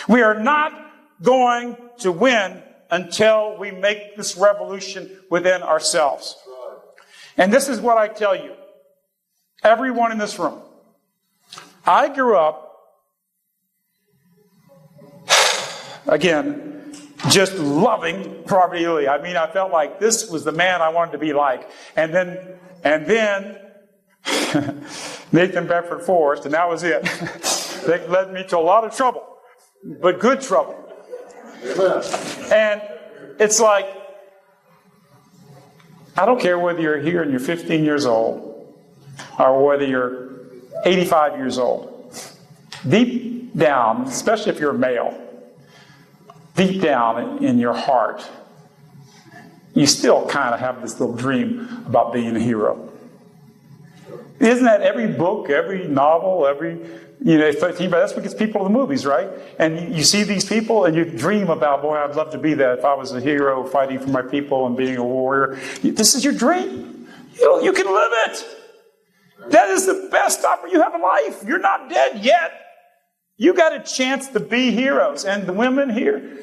We are not going to win until we make this revolution within ourselves. And this is what I tell you. Everyone in this room. I grew up, again, just loving Robert E. Lee. I mean, I felt like this was the man I wanted to be like. And then Nathan Bedford Forrest, and that was it. That led me to a lot of trouble, but good trouble. And it's like, I don't care whether you're here and you're 15 years old or whether you're 85 years old. Deep down, especially if you're a male, deep down in your heart, you still kind of have this little dream about being a hero. Isn't that every book, every novel, that's what gets people to the movies, right? And you see these people and you dream about, boy, I'd love to be that if I was a hero fighting for my people and being a warrior. This is your dream. You can live it. That is the best opportunity you have in life. You're not dead yet. You got a chance to be heroes. And the women here,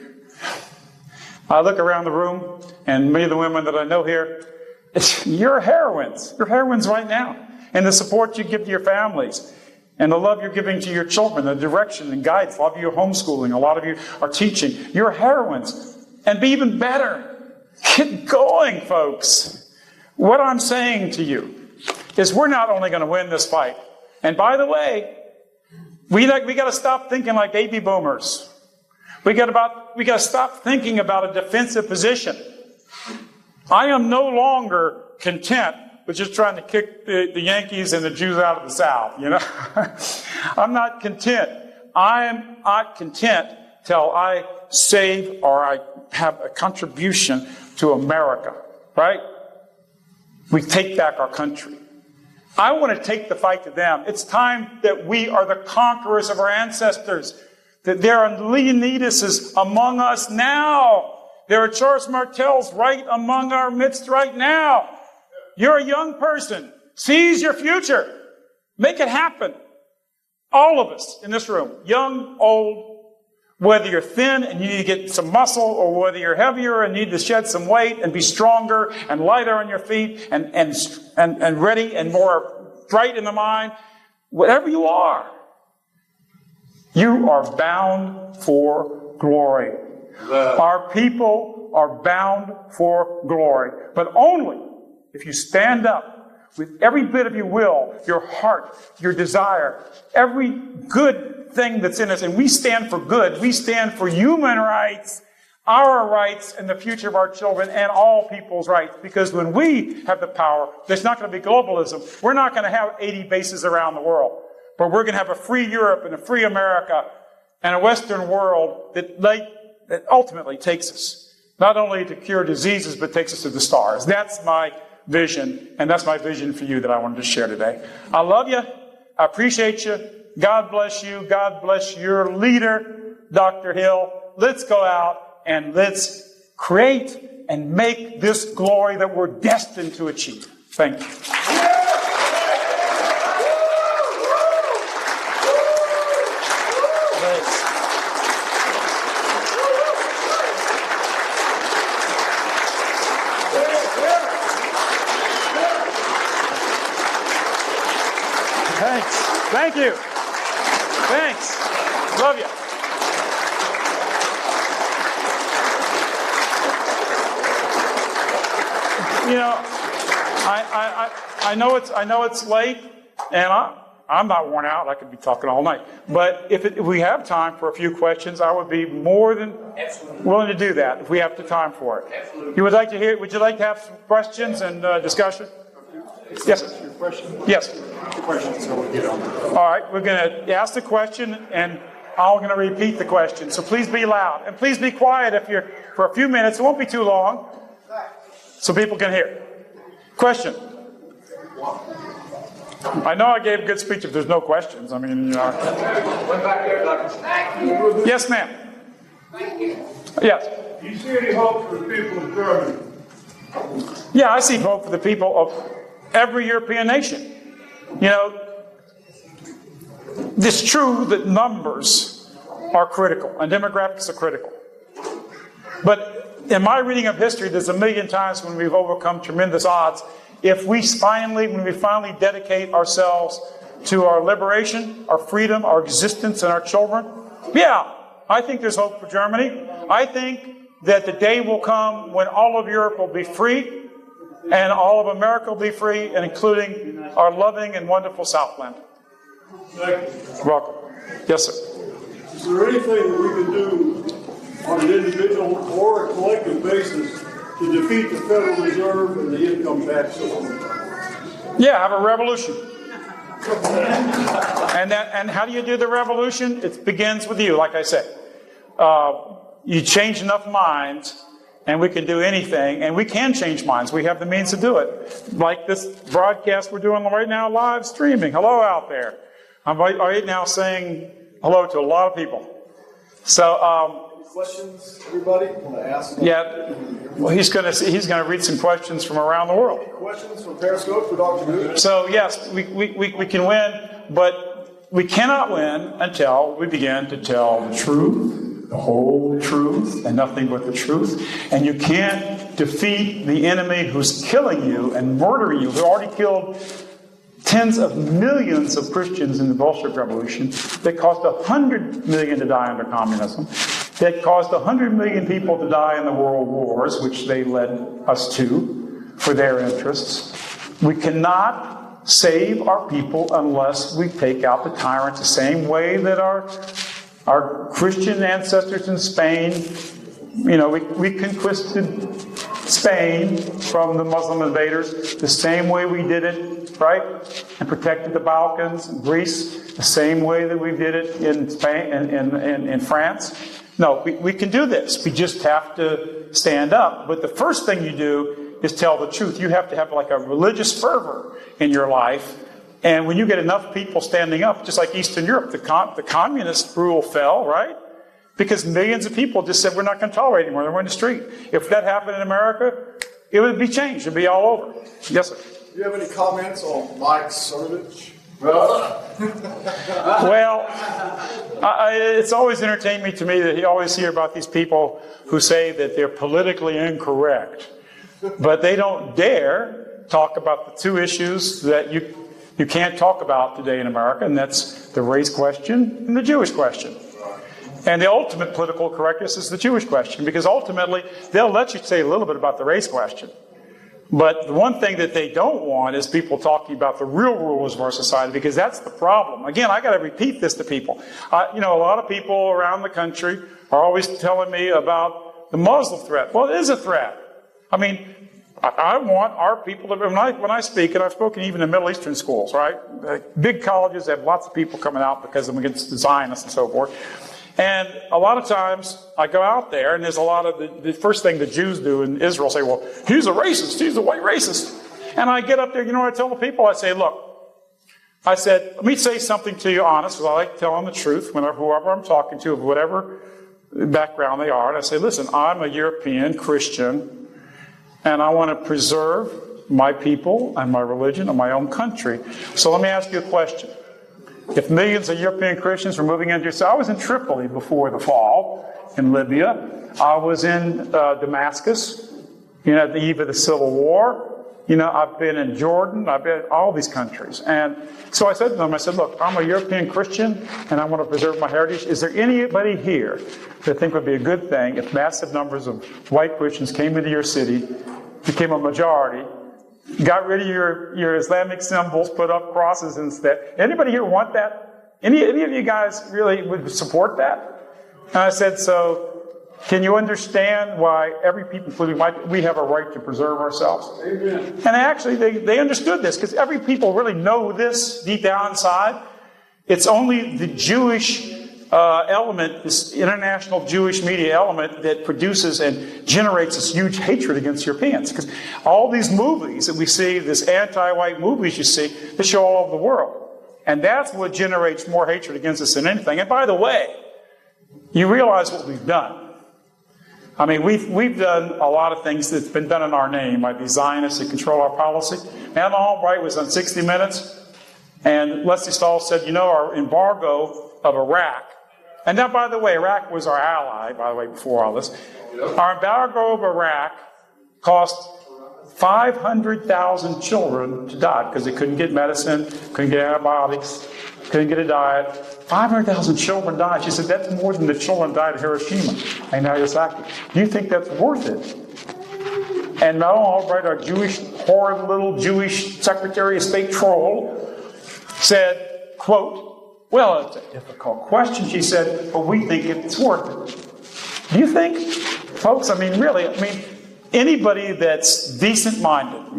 I look around the room and many of the women that I know here, you're heroines. You're heroines right now. And the support you give to your families, and the love you're giving to your children, the direction and guidance. A lot of you are homeschooling. A lot of you are teaching. You're heroines. and be even better. Get going, folks. What I'm saying to you is we're not only going to win this fight. And by the way, we got to stop thinking like baby boomers. We got to stop thinking about a defensive position. I am no longer content with just trying to kick the Yankees and the Jews out of the South, you know. I'm not content. I am not content till I save or I have a contribution to America, right? We take back our country. I want to take the fight to them. It's time that we are the conquerors of our ancestors. That there are Leonidases among us now. There are Charles Martels right among our midst right now. You're a young person. Seize your future. Make it happen. All of us in this room, young, old, whether you're thin and you need to get some muscle, or whether you're heavier and need to shed some weight and be stronger and lighter on your feet and ready and more bright in the mind, whatever you are bound for glory. Our people are bound for glory, but only if you stand up with every bit of your will, your heart, your desire, every good thing that's in us. And we stand for good. We stand for human rights, our rights, and the future of our children, and all people's rights. Because when we have the power, there's not going to be globalism. We're not going to have 80 bases around the world. But we're going to have a free Europe and a free America and a Western world that ultimately takes us not only to cure diseases, but takes us to the stars. That's my vision, and that's my vision for you that I wanted to share today. I love you. I appreciate you. God bless you. God bless your leader, Dr. Hill. Let's go out and let's create and make this glory that we're destined to achieve. Thank you. Thank you. Thanks. Love you. You know, I know it's late, and I'm not worn out. I could be talking all night. But if we have time for a few questions, I would be more than willing to do that if we have the time for it. Absolutely. Would you like to have some questions and discussion? Yes. Your question? Yes. Your question, so we'll get on. All right, we're going to ask the question, and I'm going to repeat the question. So please be loud, and please be quiet if you're for a few minutes. It won't be too long, so people can hear. Question. I know I gave a good speech if there's no questions. I mean, you know. One back there, Doctor. Yes, ma'am. Thank you. Yes. Do you see any hope for the people of Germany? Yeah, I see hope for the people of every European nation. You know, it's true that numbers are critical and demographics are critical. But in my reading of history, there's a million times when we've overcome tremendous odds. When we finally dedicate ourselves to our liberation, our freedom, our existence, and our children, yeah, I think there's hope for Germany. I think that the day will come when all of Europe will be free, and all of America will be free, and including our loving and wonderful Southland. Thank you. You're welcome. Yes, sir. Is there anything that we can do on an individual or a collective basis to defeat the Federal Reserve and the income tax system? Yeah, have a revolution. And how do you do the revolution? It begins with you, like I said. You change enough minds, and we can do anything, and we can change minds. We have the means to do it. Like this broadcast we're doing right now, live streaming. Hello out there. I'm right now saying hello to a lot of people. So, questions, everybody? Want to ask? Yeah. Well, he's going to read some questions from around the world. Questions from Periscope for Dr. Booth? So yes, we can win, but we cannot win until we begin to tell the truth, the whole truth, and nothing but the truth. And you can't defeat the enemy who's killing you and murdering you, who already killed tens of millions of Christians in the Bolshevik Revolution. That cost 100 million to die under communism. that caused 100 million people to die in the world wars, which they led us to for their interests. We cannot save our people unless we take out the tyrant the same way that our Christian ancestors in Spain, we conquisted Spain from the Muslim invaders the same way we did it, right? And protected the Balkans and Greece the same way that we did it in Spain and in France. No, we can do this. We just have to stand up. But the first thing you do is tell the truth. You have to have like a religious fervor in your life. And when you get enough people standing up, just like Eastern Europe, the communist rule fell, right? Because millions of people just said, we're not going to tolerate it anymore. They were in the street. If that happened in America, it would be changed. It would be all over. Yes, sir. Do you have any comments on Mike Cernovich? Well, it's always entertained to me that you always hear about these people who say that they're politically incorrect, but they don't dare talk about the two issues that you can't talk about today in America, and that's the race question and the Jewish question. And the ultimate political correctness is the Jewish question, because ultimately they'll let you say a little bit about the race question. But the one thing that they don't want is people talking about the real rulers of our society, because that's the problem. Again, I got to repeat this to people. A lot of people around the country are always telling me about the Muslim threat. Well, it is a threat. I mean, I want our people to, when I speak, and I've spoken even in Middle Eastern schools, right? Big colleges have lots of people coming out because I'm against the Zionists and so forth. And a lot of times I go out there, and there's a lot of the first thing the Jews do in Israel say, well, he's a racist, he's a white racist. And I get up there, what I tell the people? I say, look, I said, let me say something to you honest, because I like telling the truth whoever I'm talking to, of whatever background they are. And I say, listen, I'm a European Christian, and I want to preserve my people and my religion and my own country. So let me ask you a question. If millions of European Christians were moving into, so I was in Tripoli before the fall, in Libya. I was in Damascus, at the eve of the Civil War. I've been in Jordan. I've been in all these countries. And so I said to them, look, I'm a European Christian, and I want to preserve my heritage. Is there anybody here that think would be a good thing if massive numbers of white Christians came into your city, became a majority, got rid of your Islamic symbols, put up crosses instead? Anybody here want that? Any of you guys really would support that? And I said, so can you understand why every people, including we have a right to preserve ourselves? Amen. And actually, they understood this, because every people really know this deep down inside. It's only the Jewish element, this international Jewish media element, that produces and generates this huge hatred against Europeans. Because all these movies that we see, this anti-white movies you see, they show all over the world. And that's what generates more hatred against us than anything. And by the way, you realize what we've done. I mean, we've done a lot of things that's been done in our name by these Zionists that control our policy. Madeleine Albright was on 60 Minutes, and Leslie Stahl said, our embargo of Iraq, and now, by the way, Iraq was our ally, by the way, before all this. Our embargo of Iraq cost 500,000 children to die because they couldn't get medicine, couldn't get antibiotics, couldn't get a diet. 500,000 children died. She said, that's more than the children died at Hiroshima and Nagasaki. Do you think that's worth it? And Madeleine Albright, our horrid little Jewish Secretary of State troll, said, quote, well, it's a difficult question, she said, but we think it's worth it. Do you think, folks, really, anybody that's decent-minded,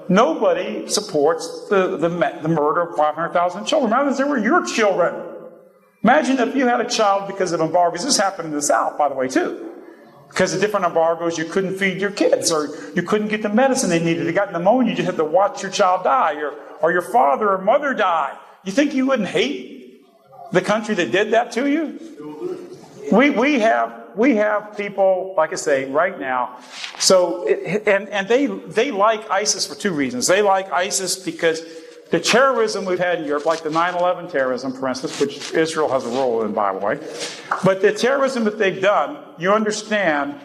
nobody supports the murder of 500,000 children. Imagine they were your children. Imagine if you had a child because of embargoes. This happened in the South, by the way, too. Because of different embargoes, you couldn't feed your kids, or you couldn't get the medicine they needed. They got pneumonia, you just had to watch your child die, or your father or mother die. You think you wouldn't hate the country that did that to you? We have people, like I say, right now. So, and they like ISIS for two reasons. They like ISIS because the terrorism we've had in Europe, like the 9/11 terrorism, for instance, which Israel has a role in, by the way. But the terrorism that they've done, you understand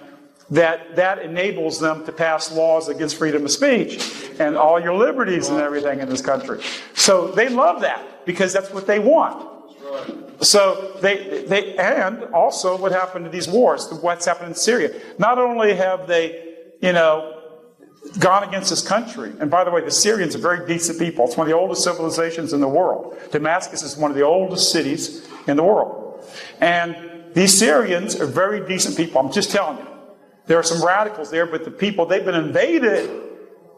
that enables them to pass laws against freedom of speech and all your liberties and everything in this country. So they love that because that's what they want. So and also what happened to these wars, what's happened in Syria. Not only have they, gone against this country, and by the way, the Syrians are very decent people. It's one of the oldest civilizations in the world. Damascus is one of the oldest cities in the world. And these Syrians are very decent people. I'm just telling you. There are some radicals there, but the people, they've been invaded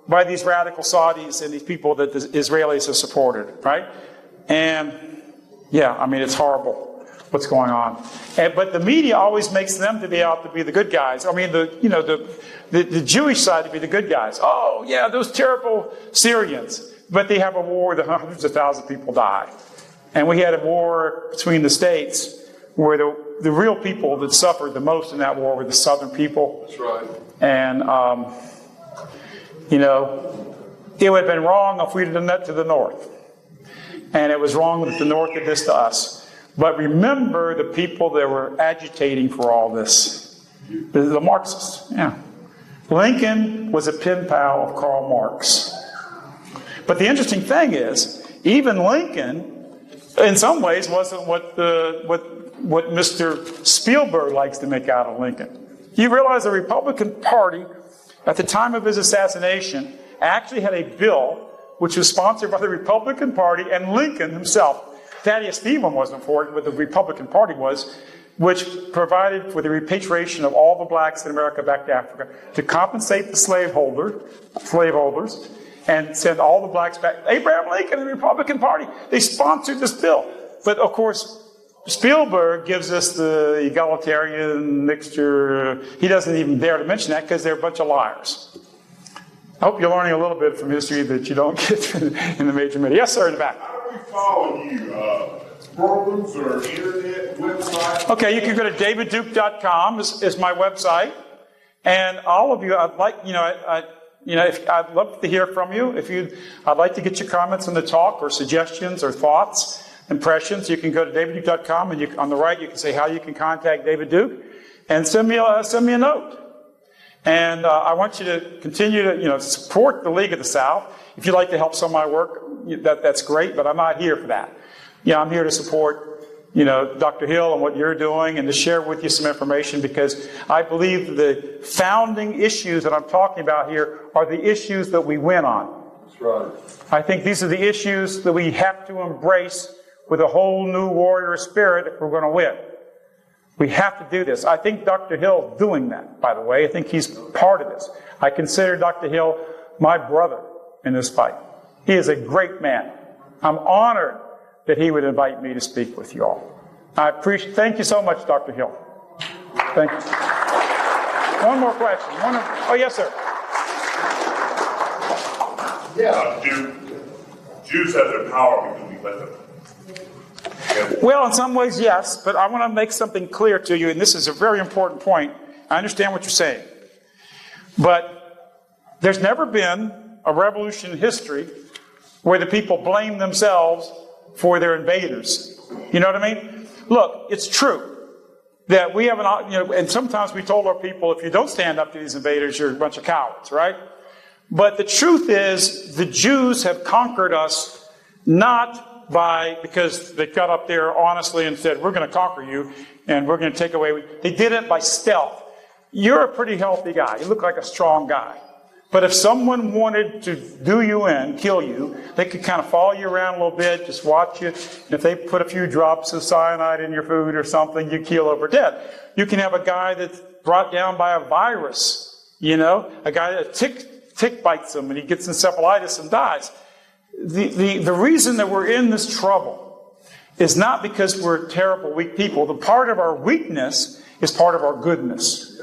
by these radical Saudis and these people that the Israelis have supported, right? And yeah, I mean, it's horrible what's going on. But the media always makes them to be out to be the good guys. I mean, the Jewish side to be the good guys. Oh, yeah, those terrible Syrians. But they have a war that hundreds of thousands of people die. And we had a war between the states where the real people that suffered the most in that war were the southern people. That's right. And, it would have been wrong if we'd have done that to the north. And it was wrong that the north did this to us. But remember the people that were agitating for all this. The Marxists, yeah. Lincoln was a pen pal of Karl Marx. But the interesting thing is, even Lincoln, in some ways, wasn't what Mr. Spielberg likes to make out of Lincoln. You realize the Republican Party, at the time of his assassination, actually had a bill which was sponsored by the Republican Party and Lincoln himself. Thaddeus Stephen wasn't for it, but the Republican Party was, which provided for the repatriation of all the blacks in America back to Africa to compensate the slaveholders, and send all the blacks back. Abraham Lincoln and the Republican Party, they sponsored this bill. But of course, Spielberg gives us the egalitarian mixture. He doesn't even dare to mention that because they're a bunch of liars. I hope you're learning a little bit from history that you don't get in the major media. Yes, sir, in the back. How do we follow you? Programs or internet website? Okay, you can go to davidduke.com is my website. And all of you, I'd like, I'd love to hear from you. I'd like to get your comments on the talk or suggestions or thoughts, impressions. You can go to davidduke.com, and on the right you can say how you can contact David Duke, and send me a note. And I want you to continue to support the League of the South. If you'd like to help some of my work, that's great. But I'm not here for that. I'm here to support Dr. Hill and what you're doing, and to share with you some information, because I believe the founding issues that I'm talking about here are the issues that we win on. That's right. I think these are the issues that we have to embrace with a whole new warrior spirit if we're going to win. We have to do this. I think Dr. Hill is doing that, by the way. I think he's part of this. I consider Dr. Hill my brother in this fight. He is a great man. I'm honored that he would invite me to speak with you all. Thank you so much, Dr. Hill. Thank you. One more question. Oh, yes, sir. Jews have their power because we let them. Well, in some ways, yes, but I want to make something clear to you, and this is a very important point. I understand what you're saying. But there's never been a revolution in history where the people blame themselves for their invaders. You know what I mean? Look, it's true that we have and sometimes we told our people, if you don't stand up to these invaders, you're a bunch of cowards, right? But the truth is, the Jews have conquered us not because they got up there honestly and said, we're going to conquer you and we're going to take away. They did it by stealth. You're a pretty healthy guy. You look like a strong guy. But if someone wanted to do you in, kill you, they could kind of follow you around a little bit, just watch you. And if they put a few drops of cyanide in your food or something, you keel over dead. You can have a guy that's brought down by a virus, a guy that tick bites him and he gets encephalitis and dies. The reason that we're in this trouble is not because we're terrible, weak people. The part of our weakness is part of our goodness.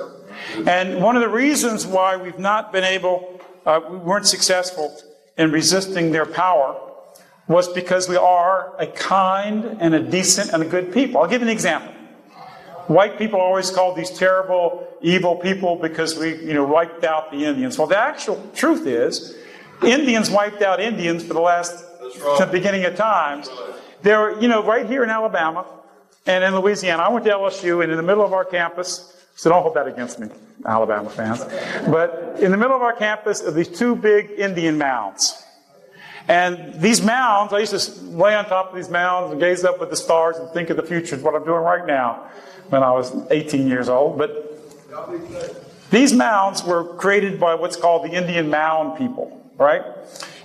And one of the reasons why we've not been we weren't successful in resisting their power was because we are a kind and a decent and a good people. I'll give you an example. White people are always called these terrible, evil people because we, wiped out the Indians. Well, the actual truth is, Indians wiped out Indians for the beginning of times. They're, right here in Alabama and in Louisiana. I went to LSU, and in the middle of our campus, so don't hold that against me, Alabama fans, but in the middle of our campus are these two big Indian mounds. And these mounds, I used to lay on top of these mounds and gaze up at the stars and think of the future, is what I'm doing right now when I was 18 years old. But these mounds were created by what's called the Indian Mound people, right?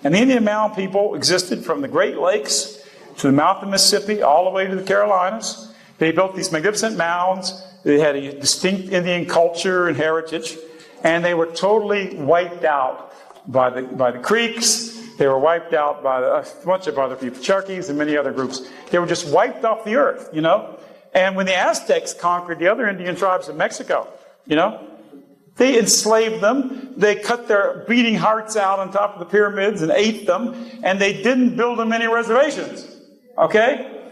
And the Indian Mound people existed from the Great Lakes to the mouth of Mississippi, all the way to the Carolinas. They built these magnificent mounds. They had a distinct Indian culture and heritage, and they were totally wiped out by the Creeks. They were wiped out by a bunch of other people, Cherokees and many other groups. They were just wiped off the earth, you know. And when the Aztecs conquered the other Indian tribes of Mexico, you know, they enslaved them. They cut their beating hearts out on top of the pyramids and ate them, and they didn't build them any reservations. Okay?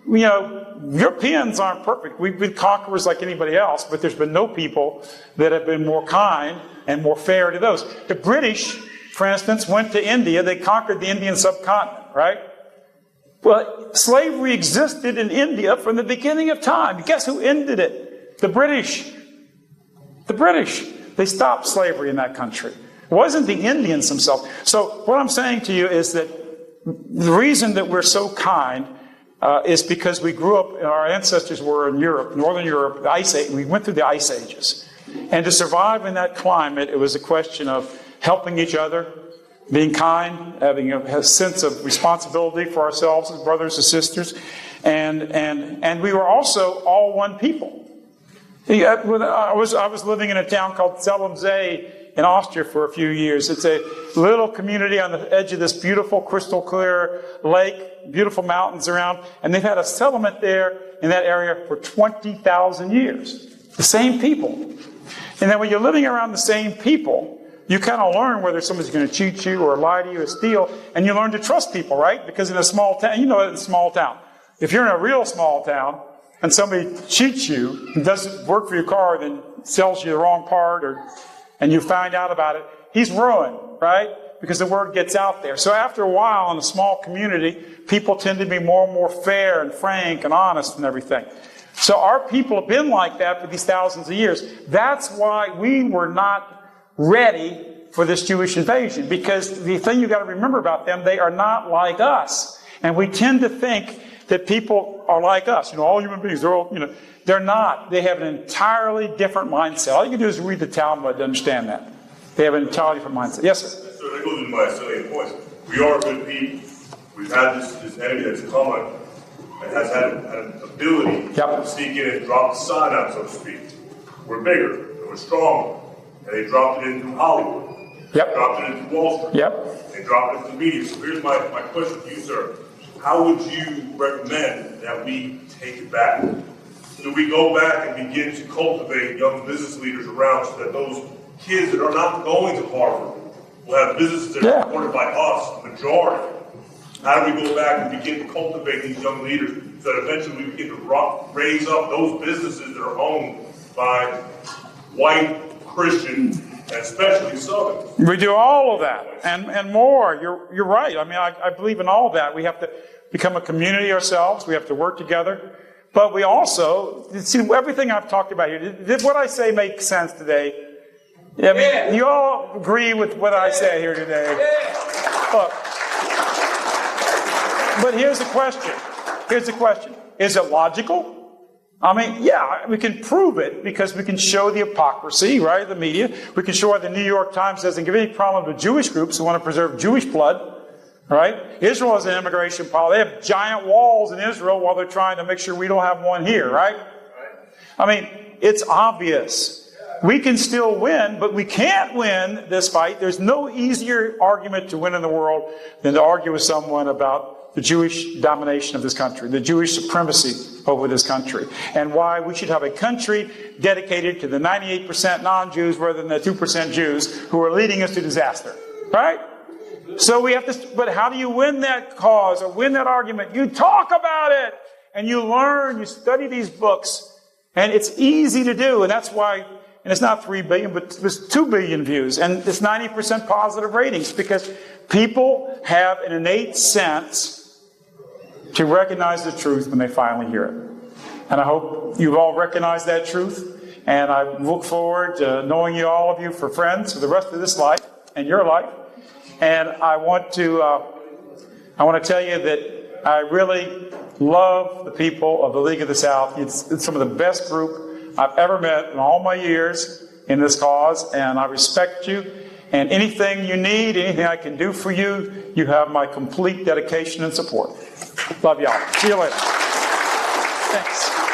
You know, Europeans aren't perfect. We've been conquerors like anybody else, but there's been no people that have been more kind and more fair to those. The British, for instance, went to India. They conquered the Indian subcontinent, right? Well, slavery existed in India from the beginning of time. Guess who ended it? The British. The British. They stopped slavery in that country. It wasn't the Indians themselves. So what I'm saying to you is that the reason that we're so kind is because we grew up, our ancestors were in Europe, Northern Europe, the Ice Age. We went through the Ice Ages. And to survive in that climate, it was a question of helping each other, being kind, having a sense of responsibility for ourselves as brothers and sisters. And we were also all one people. I was living in a town called Zelmsee in Austria for a few years. It's a little community on the edge of this beautiful, crystal clear lake, beautiful mountains around, and they've had a settlement there in that area for 20,000 years. The same people. And then when you're living around the same people, you kind of learn whether somebody's going to cheat you or lie to you or steal, and you learn to trust people, right? Because in a small town, you know, in a small town, if you're in a real small town, and somebody cheats you and doesn't work for your car, then sells you the wrong part, and you find out about it, he's ruined, right? Because the word gets out there. So after a while, in a small community, people tend to be more and more fair and frank and honest and everything. So our people have been like that for these thousands of years. That's why we were not ready for this Jewish invasion. Because the thing you've got to remember about them, they are not like us. And we tend to think that people are like us. You know, all human beings, they're all, you know, they're not. They have an entirely different mindset. All you can do is read the Talmud to understand that. They have an entirely different mindset. Yes, sir? So that goes into my salient points. We are good people. We've had this enemy that's come and has had an ability to sneak in and drop the sign out, so to speak. We're bigger and we're stronger. And they dropped it into Hollywood. Yep. Dropped it into Wall Street. Yep. They dropped it into the media. So here's my question to you, sir. How would you recommend that we take it back? Do we go back and begin to cultivate young business leaders around so that those kids that are not going to Harvard will have businesses that are supported by us, the majority? How do we go back and begin to cultivate these young leaders so that eventually we begin to raise up those businesses that are owned by white, Christian, and especially Southern? We do all of that and more. You're right. I mean, I believe in all of that. We have to become a community ourselves. We have to work together. But we also, see, everything I've talked about here, did what I say make sense today? I mean, you all agree with what I say here today? Look, but here's the question. Here's the question. Is it logical? I mean, yeah, we can prove it because we can show the hypocrisy, right, of the media. We can show why the New York Times doesn't give any problem with Jewish groups who want to preserve Jewish blood, right? Israel has an immigration policy. They have giant walls in Israel while they're trying to make sure we don't have one here, right? I mean, it's obvious. We can still win, but we can't win this fight. There's no easier argument to win in the world than to argue with someone about the Jewish domination of this country, the Jewish supremacy over this country, and why we should have a country dedicated to the 98% non-Jews rather than the 2% Jews who are leading us to disaster, right? So we have to, but how do you win that cause or win that argument? You talk about it, and you learn, you study these books, and it's easy to do, and that's why, and it's not 3 billion, but it's 2 billion views, and it's 90% positive ratings, because people have an innate sense to recognize the truth when they finally hear it. And I hope you've all recognized that truth. And I look forward to knowing you, all of you, for friends for the rest of this life and your life. And I want to I want to tell you that I really love the people of the League of the South. It's some of the best group I've ever met in all my years in this cause, and I respect you. And anything you need, anything I can do for you, you have my complete dedication and support. Love y'all. See you later. Thanks.